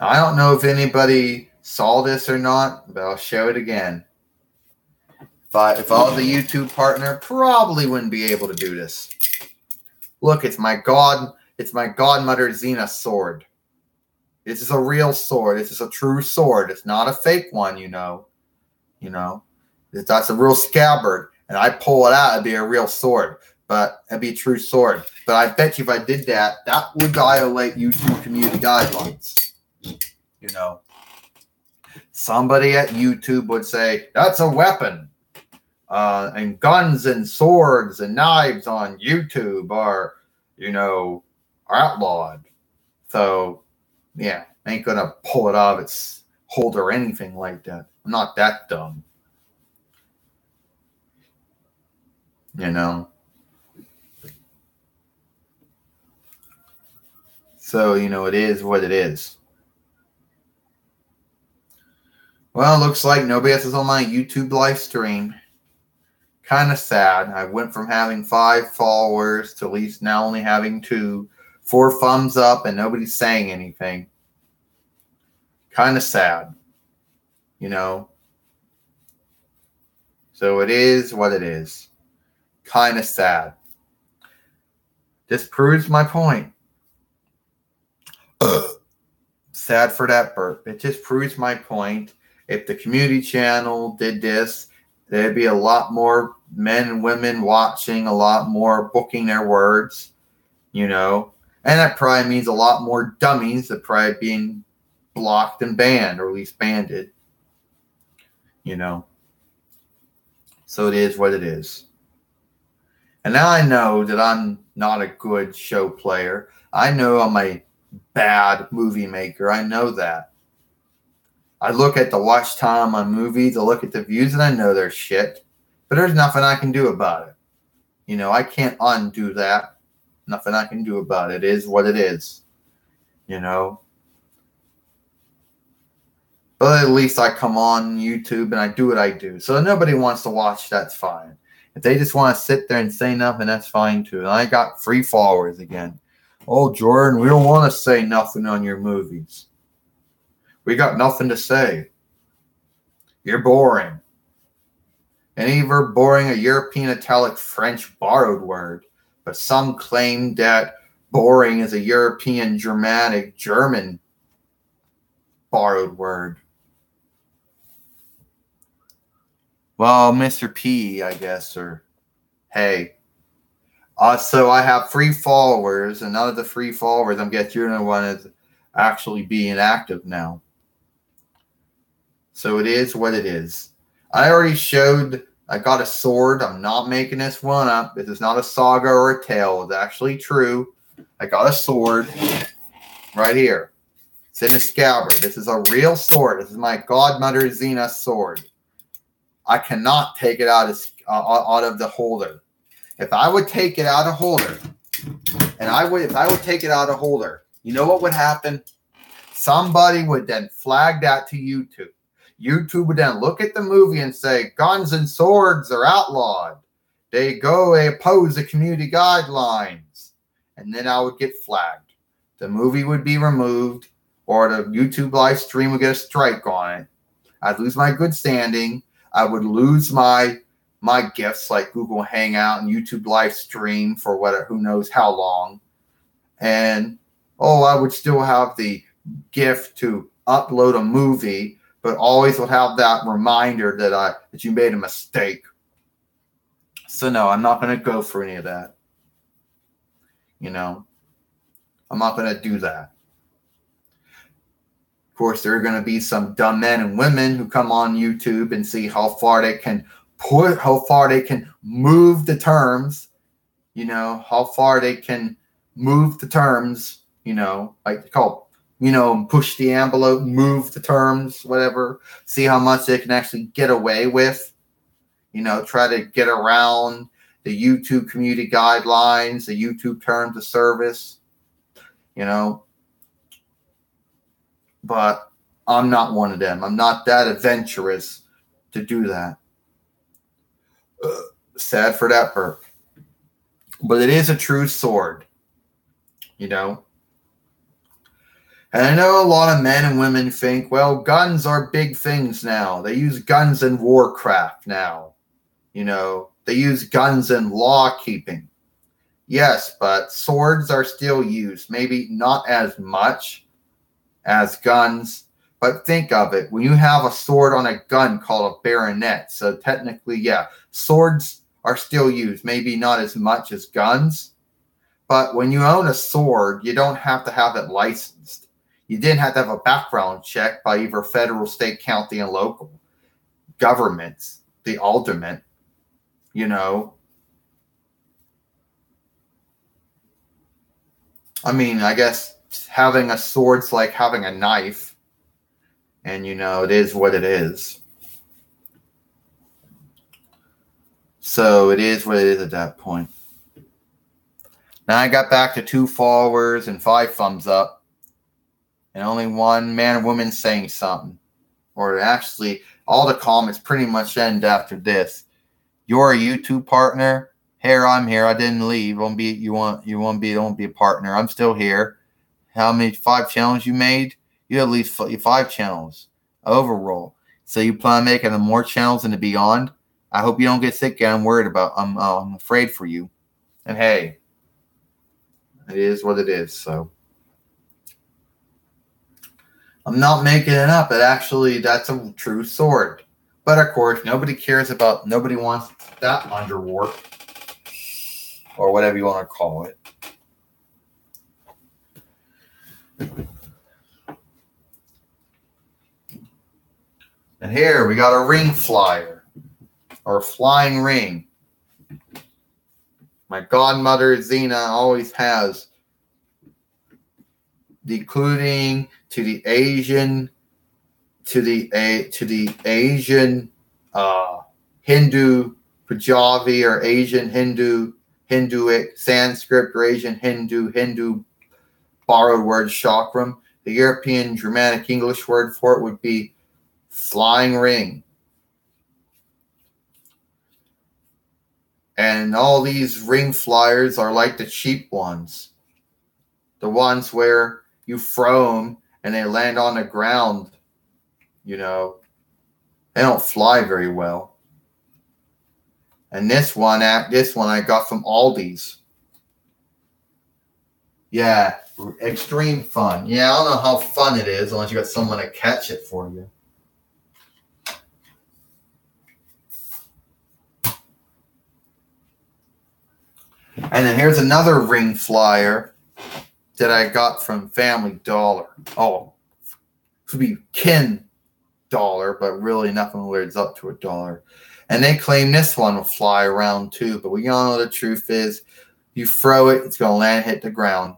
[SPEAKER 1] I don't know if anybody saw this or not, but I'll show it again. If I was a YouTube partner, probably wouldn't be able to do this. Look, it's my godmother Xena's sword. This is a real sword. This is a true sword. It's not a fake one, That's a real scabbard. And I pull it out, it'd be a real sword. But it'd be a true sword. But I bet you if I did that, that would violate YouTube community guidelines. Somebody at YouTube would say, that's a weapon. And guns and swords and knives on YouTube are outlawed. So, yeah, ain't gonna pull it out of its holder or anything like that. I'm not that dumb. So, it is what it is. Well, looks like nobody else is on my YouTube live stream. Kind of sad. I went from having 5 followers to at least now only having 2. 4 thumbs up and nobody's saying anything. Kind of sad. So it is what it is. Kind of sad. This proves my point. Sad for that burp. It just proves my point. If the community channel did this, there'd be a lot more men and women watching, a lot more booking their words, And that probably means a lot more dummies that probably being blocked and banned, or at least banded. So it is what it is. And now I know that I'm not a good show player. I know I'm a bad movie maker. I know that. I look at the watch time on movies, I look at the views, and I know they're shit. But there's nothing I can do about it. I can't undo that. Nothing I can do about it. It is what it is. But at least I come on YouTube and I do what I do. So if nobody wants to watch, that's fine. If they just want to sit there and say nothing, that's fine too. And I got 3 followers again. Oh, Jordan, we don't want to say nothing on your movies. We got nothing to say. You're boring. And even boring, a European italic French borrowed word. But some claim that boring is a European Germanic German borrowed word. Well, Mr. P, I guess, or hey. So I have 3 followers, and none of the 3 followers, I'm guessing you're the one is actually being active now. So it is what it is. I already showed I got a sword. I'm not making this one up. This is not a saga or a tale. It's actually true. I got a sword right here. It's in a scabbard. This is a real sword. This is my godmother Xena's sword. I cannot take it out of the holder. If I would take it out of holder, if I would take it out of holder, you know what would happen? Somebody would then flag that to YouTube. YouTube would then look at the movie and say, guns and swords are outlawed. They oppose the community guidelines. And then I would get flagged. The movie would be removed, or the YouTube live stream would get a strike on it. I'd lose my good standing. I would lose my gifts like Google Hangout and YouTube live stream for who knows how long. And, I would still have the gift to upload a movie, but always would have that reminder that you made a mistake. So no, I'm not going to go for any of that. I'm not going to do that. Of course, there are going to be some dumb men and women who come on YouTube and see how far they can move the terms, how far they can move the terms, like they call, push the envelope, move the terms, whatever, see how much they can actually get away with, try to get around the YouTube community guidelines, the YouTube terms of service, but I'm not one of them. I'm not that adventurous to do that. Sad for that Burke. But it is a true sword, And I know a lot of men and women think, well, guns are big things now. They use guns in Warcraft now. They use guns in law keeping. Yes, but swords are still used. Maybe not as much as guns. But think of it. When you have a sword on a gun called a bayonet. So technically, yeah, swords are still used. Maybe not as much as guns. But when you own a sword, you don't have to have it licensed. You didn't have to have a background check by either federal, state, county, and local governments, the ultimate, I mean, I guess having a sword's like having a knife. And, it is what it is. So it is what it is at that point. Now I got back to 2 followers and 5 thumbs up. And only one man or woman saying something. Or actually, all the comments pretty much end after this. You're a YouTube partner? Here, I'm here. I didn't leave. Don't be a partner. I'm still here. How many 5 channels you made? You had at least 5 channels overall. So you plan on making more channels in the beyond? I hope you don't get sick and I'm worried about. I'm afraid for you. And hey, it is what it is. So I'm not making it up. That's a true sword. But of course, nobody wants that underwarp or whatever you want to call it. And here we got a ring flyer or a flying ring. My godmother Xena always has, including to the Asian Hindu Punjabi or Asian Hinduic Sanskrit or Asian Hindu borrowed word chakram. The European Germanic English word for it would be flying ring. And all these ring flyers are like the cheap ones. The ones where you throw them and they land on the ground. They don't fly very well. And this one I got from Aldi's. Yeah, extreme fun. Yeah, I don't know how fun it is unless you got someone to catch it for you. And then here's another ring flyer that I got from Family Dollar. Oh, it would be $10, but really nothing lives up to $1. And they claim this one will fly around too, but we all know the truth is you throw it, it's going to land, hit the ground.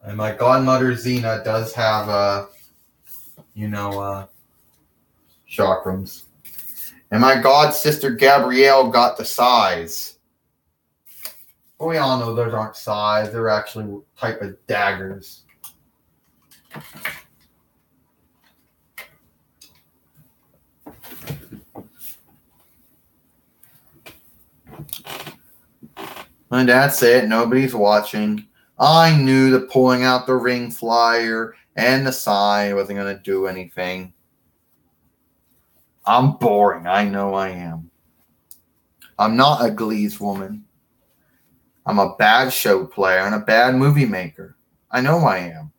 [SPEAKER 1] And my godmother Zena does have chakrams. And my god sister Gabrielle got the size. But we all know those aren't size. They're actually type of daggers. And that's it. Nobody's watching. I knew that pulling out the ring flyer and the sign wasn't going to do anything. I'm boring. I know I am. I'm not a Glee's woman. I'm a bad show player and a bad movie maker. I know I am.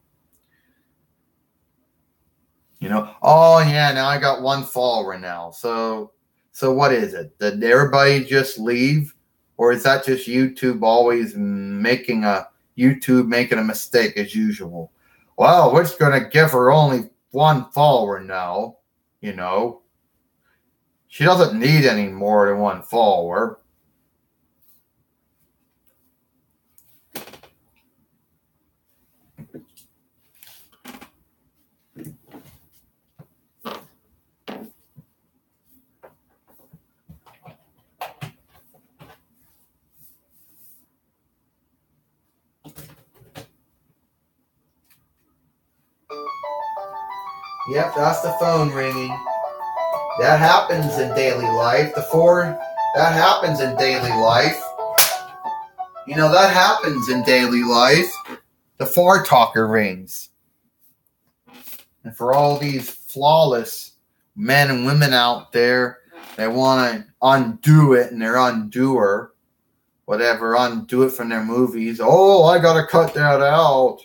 [SPEAKER 1] Oh yeah, now I got one follower now. So what is it? Did everybody just leave? Or is that just YouTube always making a mistake as usual? Well, we're just going to give her only one follower now. She doesn't need any more than one follower. Yep, that's the phone ringing. That happens in daily life. That happens in daily life. That happens in daily life. The far talker rings. And for all these flawless men and women out there that want to undo it and they're undoer, whatever, undo it from their movies. Oh, I got to cut that out.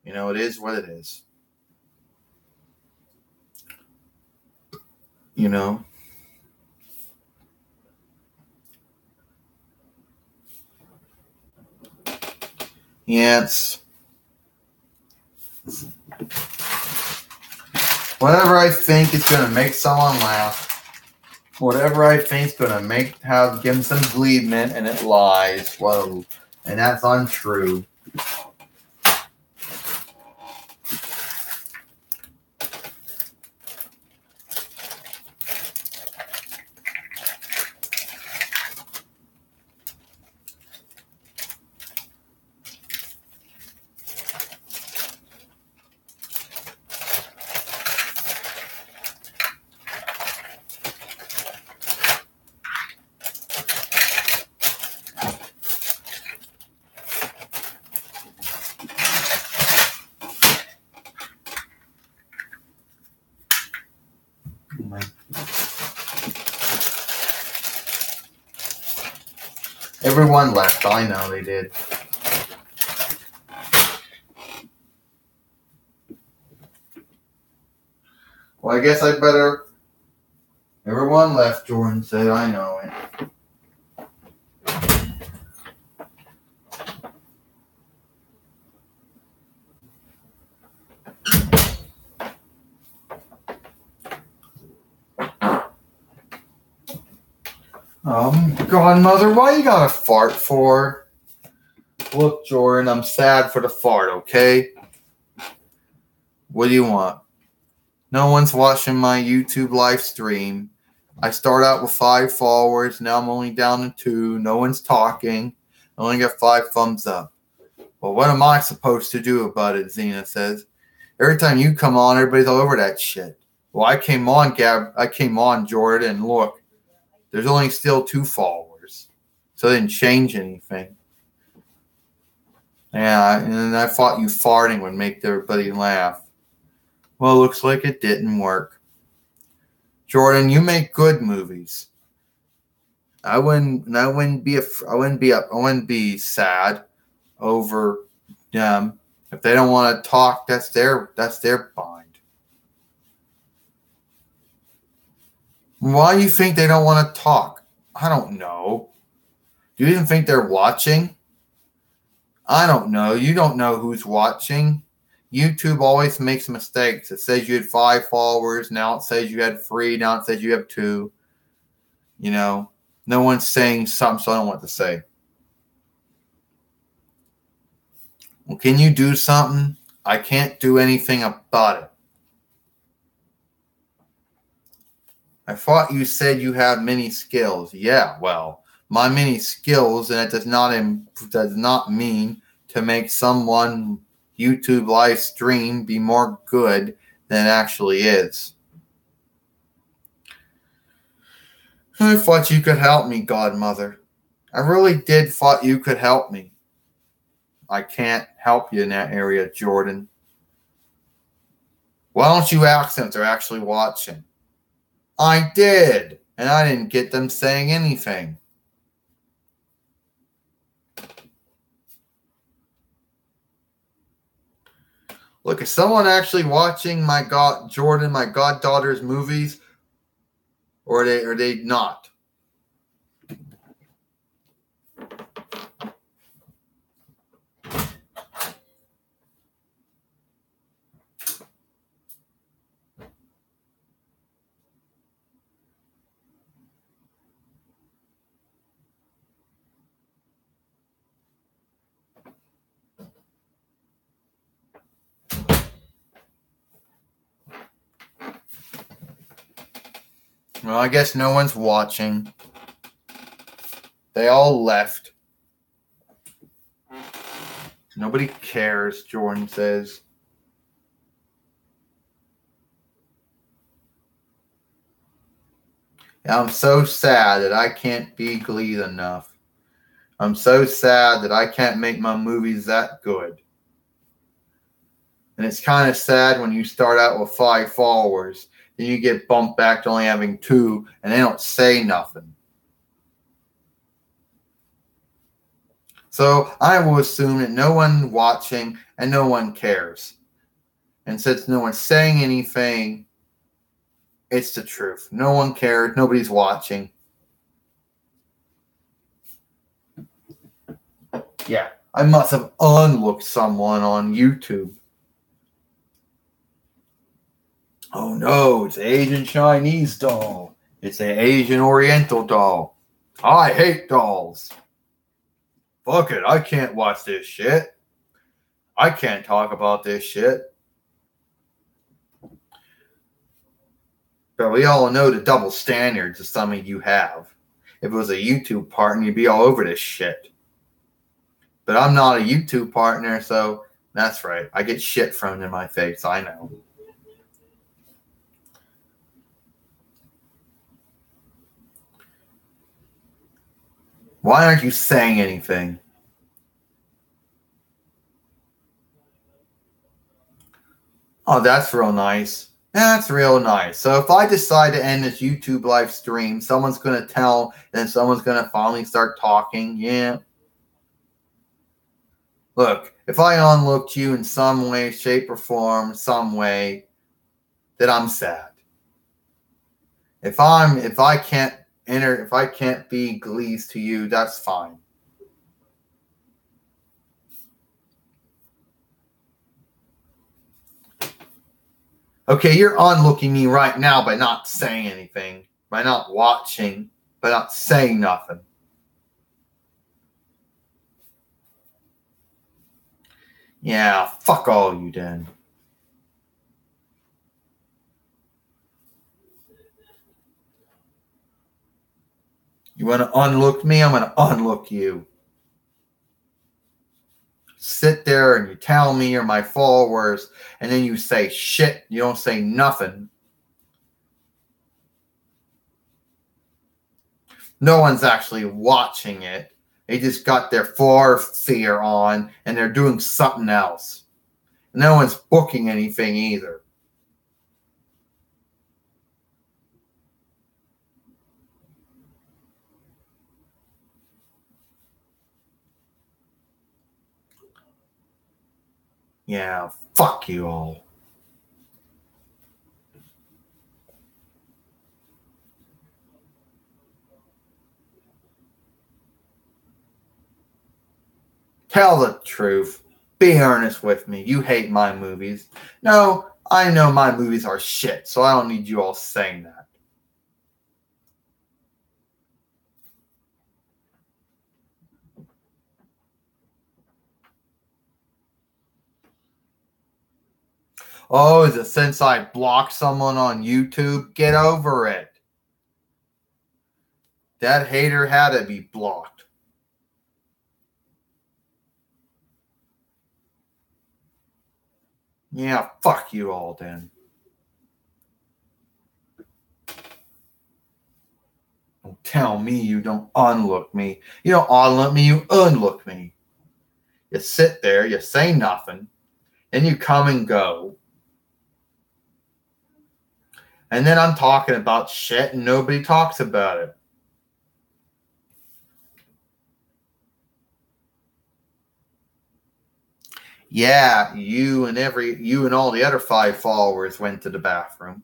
[SPEAKER 1] It is what it is. Yeah, it's whatever I think is going to make someone laugh. Whatever I think is going to give them some gleement, and it lies. Whoa. And that's untrue. Everyone left. I know they did. Well, I guess I better. Everyone left, Jordan said. I know it. Godmother, why you got to fart for? Look, Jordan, I'm sad for the fart, okay? What do you want? No one's watching my YouTube live stream. I start out with 5 followers. Now I'm only down to 2. No one's talking. I only got 5 thumbs up. Well, what am I supposed to do about it, Zena says. Every time you come on, everybody's all over that shit. Well, I came on, Jordan, and look. There's only still 2 followers. So it didn't change anything. Yeah, and I thought you farting would make everybody laugh. Well, looks like it didn't work. Jordan, you make good movies. I wouldn't be sad over them. If they don't want to talk, that's their bind. Why do you think they don't want to talk? I don't know. Do you even think they're watching? I don't know. You don't know who's watching. YouTube always makes mistakes. It says you had 5 followers. Now it says you had 3. Now it says you have 2. No one's saying something, so I don't know what to say. Well, can you do something? I can't do anything about it. I thought you said you have many skills. Yeah, well, my many skills, and it does not mean to make someone YouTube live stream be more good than it actually is. I thought you could help me, Godmother. I really did thought you could help me. I can't help you in that area, Jordan. Why don't you ask them if they're actually watching? I did, and I didn't get them saying anything. Look, is someone actually watching my goddaughter's movies, or are they not? Well, I guess no one's watching. They all left. Nobody cares, Jordan says. I'm so sad that I can't be Glee enough. I'm so sad that I can't make my movies that good. And it's kind of sad when you start out with 5 followers, then you get bumped back to only having 2, and they don't say nothing. So I will assume that no one watching and no one cares. And since no one's saying anything, it's the truth. No one cares. Nobody's watching. Yeah, I must have unlooked someone on YouTube. Oh no, it's an Asian Chinese doll. It's an Asian Oriental doll. I hate dolls. Fuck it, I can't watch this shit. I can't talk about this shit. But we all know the double standards that some of you have. If it was a YouTube partner, you'd be all over this shit. But I'm not a YouTube partner, so that's right. I get shit thrown in my face, I know. Why aren't you saying anything? Oh, that's real nice. That's real nice. So if I decide to end this YouTube live stream, someone's going to tell, then someone's going to finally start talking. Yeah. Look, if I unlooked you in some way, shape, or form, some way, then I'm sad. If I can't be Glees to you, that's fine. Okay, you're unlooking me right now by not saying anything, by not watching, by not saying nothing. Yeah, fuck all you then. You want to unlook me? I'm going to unlook you. Sit there and you tell me you're my followers, and then you say shit. You don't say nothing. No one's actually watching it. They just got their fear on, and they're doing something else. No one's booking anything either. Yeah, fuck you all. Tell the truth. Be earnest with me. You hate my movies. No, I know my movies are shit, so I don't need you all saying that. Oh, is it since I blocked someone on YouTube? Get over it. That hater had to be blocked. Yeah, fuck you all then. Don't tell me you don't unlook me. You don't unlook me, you unlook me. You sit there, you say nothing, then you come and go. And then I'm talking about shit and nobody talks about it. Yeah, you and all the other 5 followers went to the bathroom.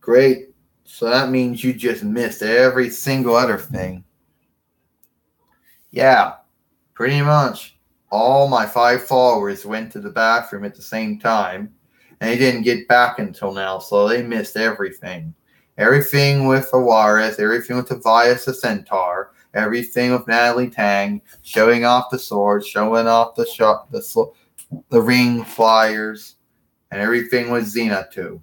[SPEAKER 1] Great. So that means you just missed every single other thing. Yeah, pretty much. All my 5 followers went to the bathroom at the same time, and they didn't get back until now, so they missed everything. Everything with Awaris, everything with Tobias the Centaur, everything with Natalie Tang, showing off the sword, showing off the ring flyers, and everything with Xena too.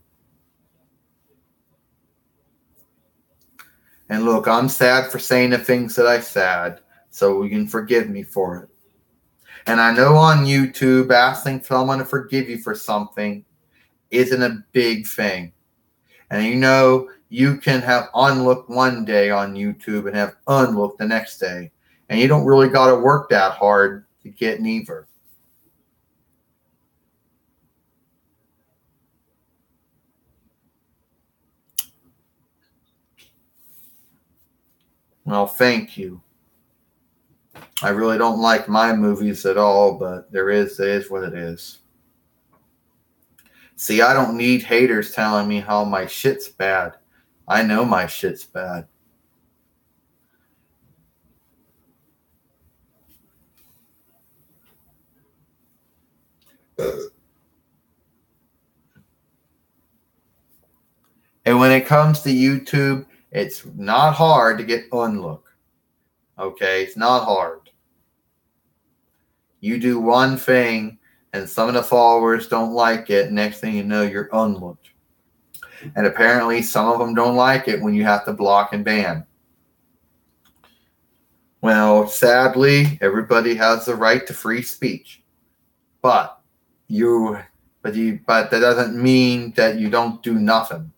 [SPEAKER 1] And look, I'm sad for saying the things that I said, so you can forgive me for it. And I know on YouTube, asking someone to forgive you for something isn't a big thing. And you know, you can have unlooked one day on YouTube and have unlooked the next day. And you don't really got to work that hard to get neither. Well, thank you. I really don't like my movies at all, but it is what it is. See, I don't need haters telling me how my shit's bad. I know my shit's bad. And when it comes to YouTube, it's not hard to get unlook. Okay, it's not hard. You do one thing and some of the followers don't like it. Next thing you know, you're unlooked. And apparently some of them don't like it when you have to block and ban. Well, sadly, everybody has the right to free speech. But that doesn't mean that you don't do nothing.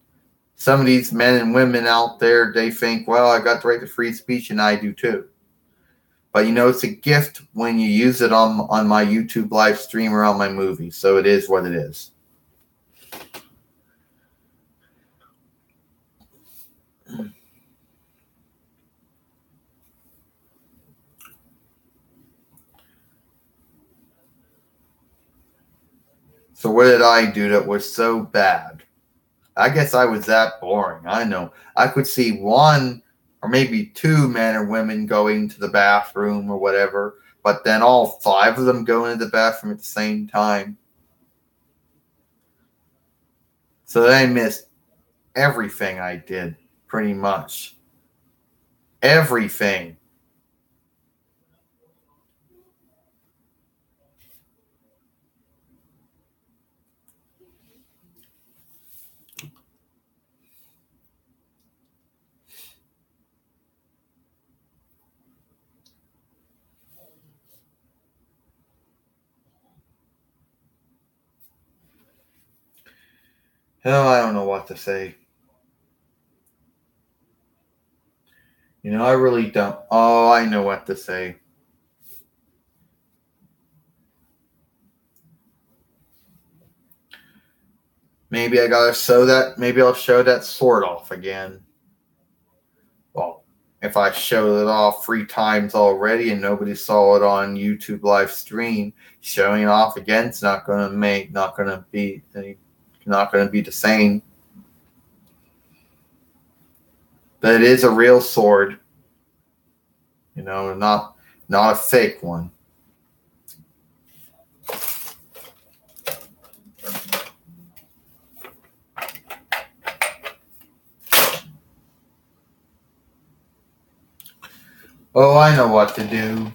[SPEAKER 1] Some of these men and women out there, they think, well, I got the right to free speech and I do too. But it's a gift when you use it on my YouTube live stream or on my movie. So it is what it is. So what did I do that was so bad? I guess I was that boring. I know. I could see one or maybe 2 men or women going to the bathroom or whatever, but then all 5 of them going to the bathroom at the same time. So I missed everything I did, pretty much. Everything. Hell, I don't know what to say. I really don't. Oh, I know what to say. Maybe I gotta show that. Maybe I'll show that sword off again. Well, if I showed it off 3 times already and nobody saw it on YouTube live stream, showing it off again, it's not gonna be the same. But it is a real sword. Not a fake one. Oh, I know what to do.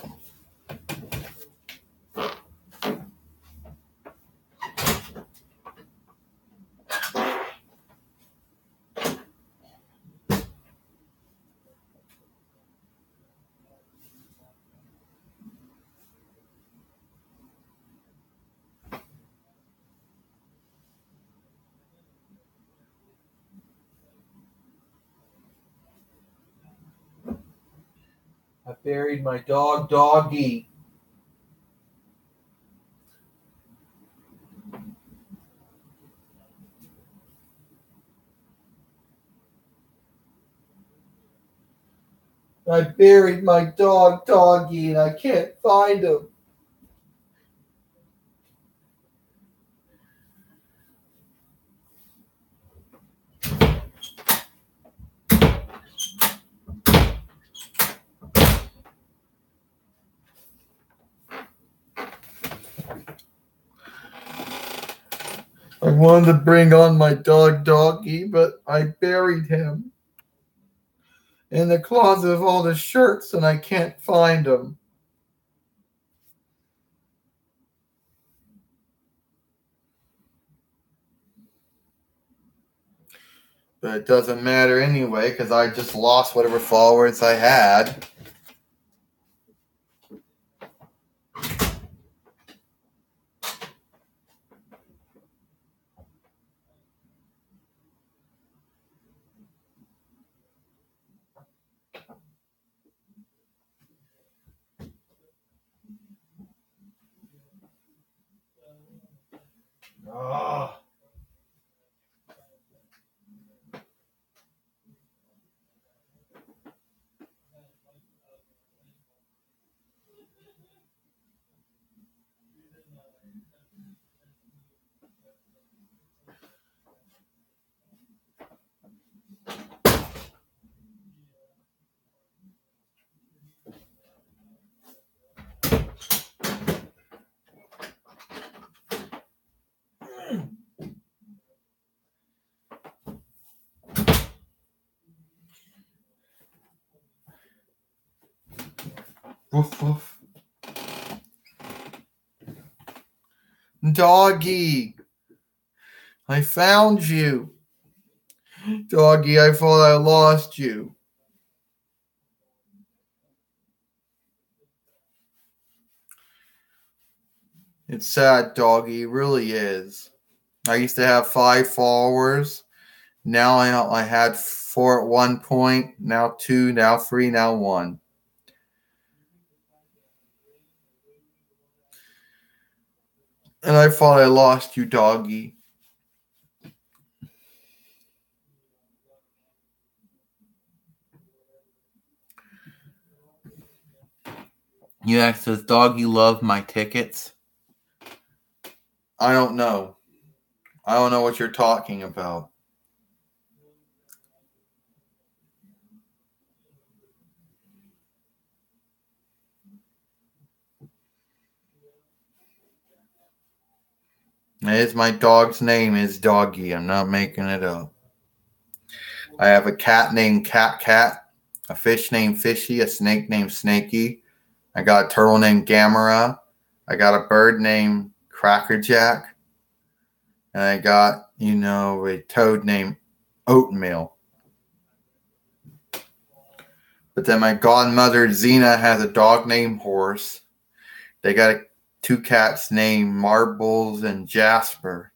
[SPEAKER 1] I buried my dog, Doggy. I buried my dog, Doggy, and I can't find him. I wanted to bring on my dog, Doggy, but I buried him in the closet of all the shirts, and I can't find him. But it doesn't matter anyway, because I just lost whatever followers I had. Oh. Woof, woof. Doggy, I found you. Doggy, I thought I lost you. It's sad, Doggy. It really is. I used to have 5 followers. Now I had 4 at one point. Now 2. Now 3. Now 1. And I thought I lost you, Doggy. You asked, does Doggy love my tickets? I don't know. I don't know what you're talking about. It is my dog's name is Doggy. I'm not making it up. I have a cat named Cat, a fish named Fishy, a snake named Snaky. I got a turtle named Gamera. I got a bird named Crackerjack. And I got, a toad named Oatmeal. But then my godmother, Xena, has a dog named Horse. They got 2 cats named Marbles and Jasper.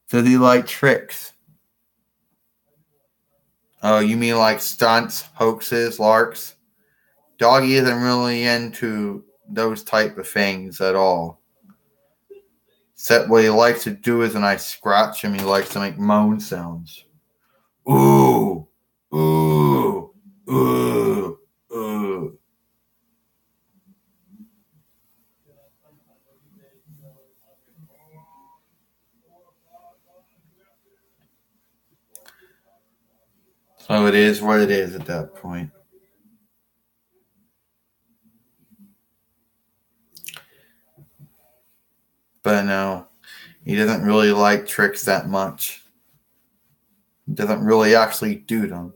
[SPEAKER 1] Does he like tricks? Oh, you mean like stunts, hoaxes, larks? Doggy isn't really into those type of things at all. Except what he likes to do is when I scratch him, he likes to make moan sounds. Ooh, ooh, ooh, ooh. So it is what it is at that point. But no, he doesn't really like tricks that much. He doesn't really actually do them.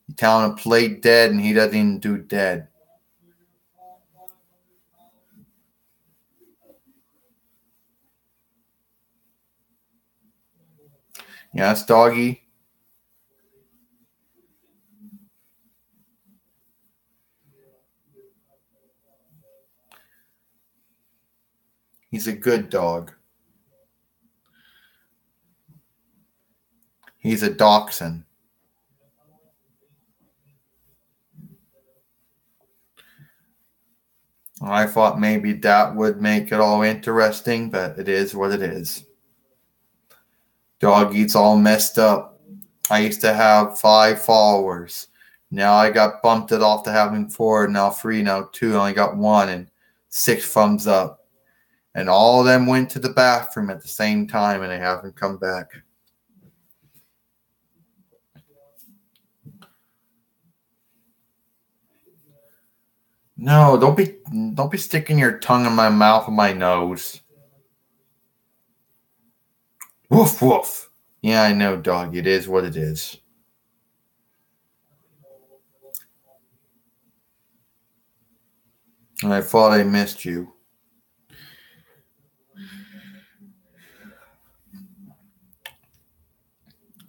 [SPEAKER 1] You tell him to play dead, and he doesn't even do dead. Yes, doggy. He's a good dog. He's a dachshund. I thought maybe that would make it all interesting, but it is what it is. Dog eats all messed up. I used to have 5 followers. Now I got bumped it off to having 4, now 3, now 2. I only got 1 and 6 thumbs up. And all of them went to the bathroom at the same time and they haven't come back. No, don't be sticking your tongue in my mouth and my nose. Woof woof. Yeah, I know, dog. It is what it is. I thought I missed you.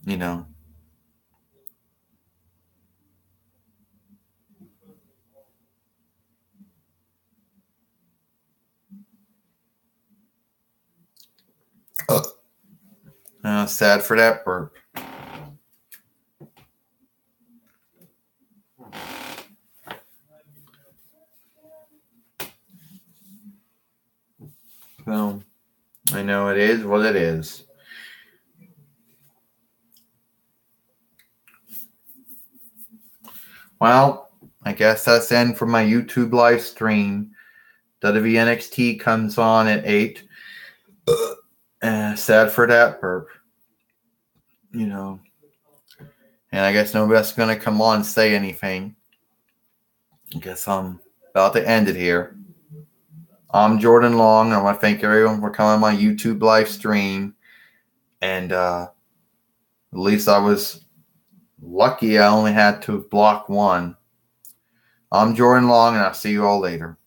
[SPEAKER 1] You know. Sad for that burp. So, I know it is what it is. Well, I guess that's the end for my YouTube live stream. WNXT comes on at 8. Sad for that burp. You know. And I guess nobody's going to come on and say anything. I guess I'm about to end it here. I'm Jordan Long. I want to thank everyone for coming on my YouTube live stream. And at least I was lucky I only had to block 1. I'm Jordan Long, and I'll see you all later.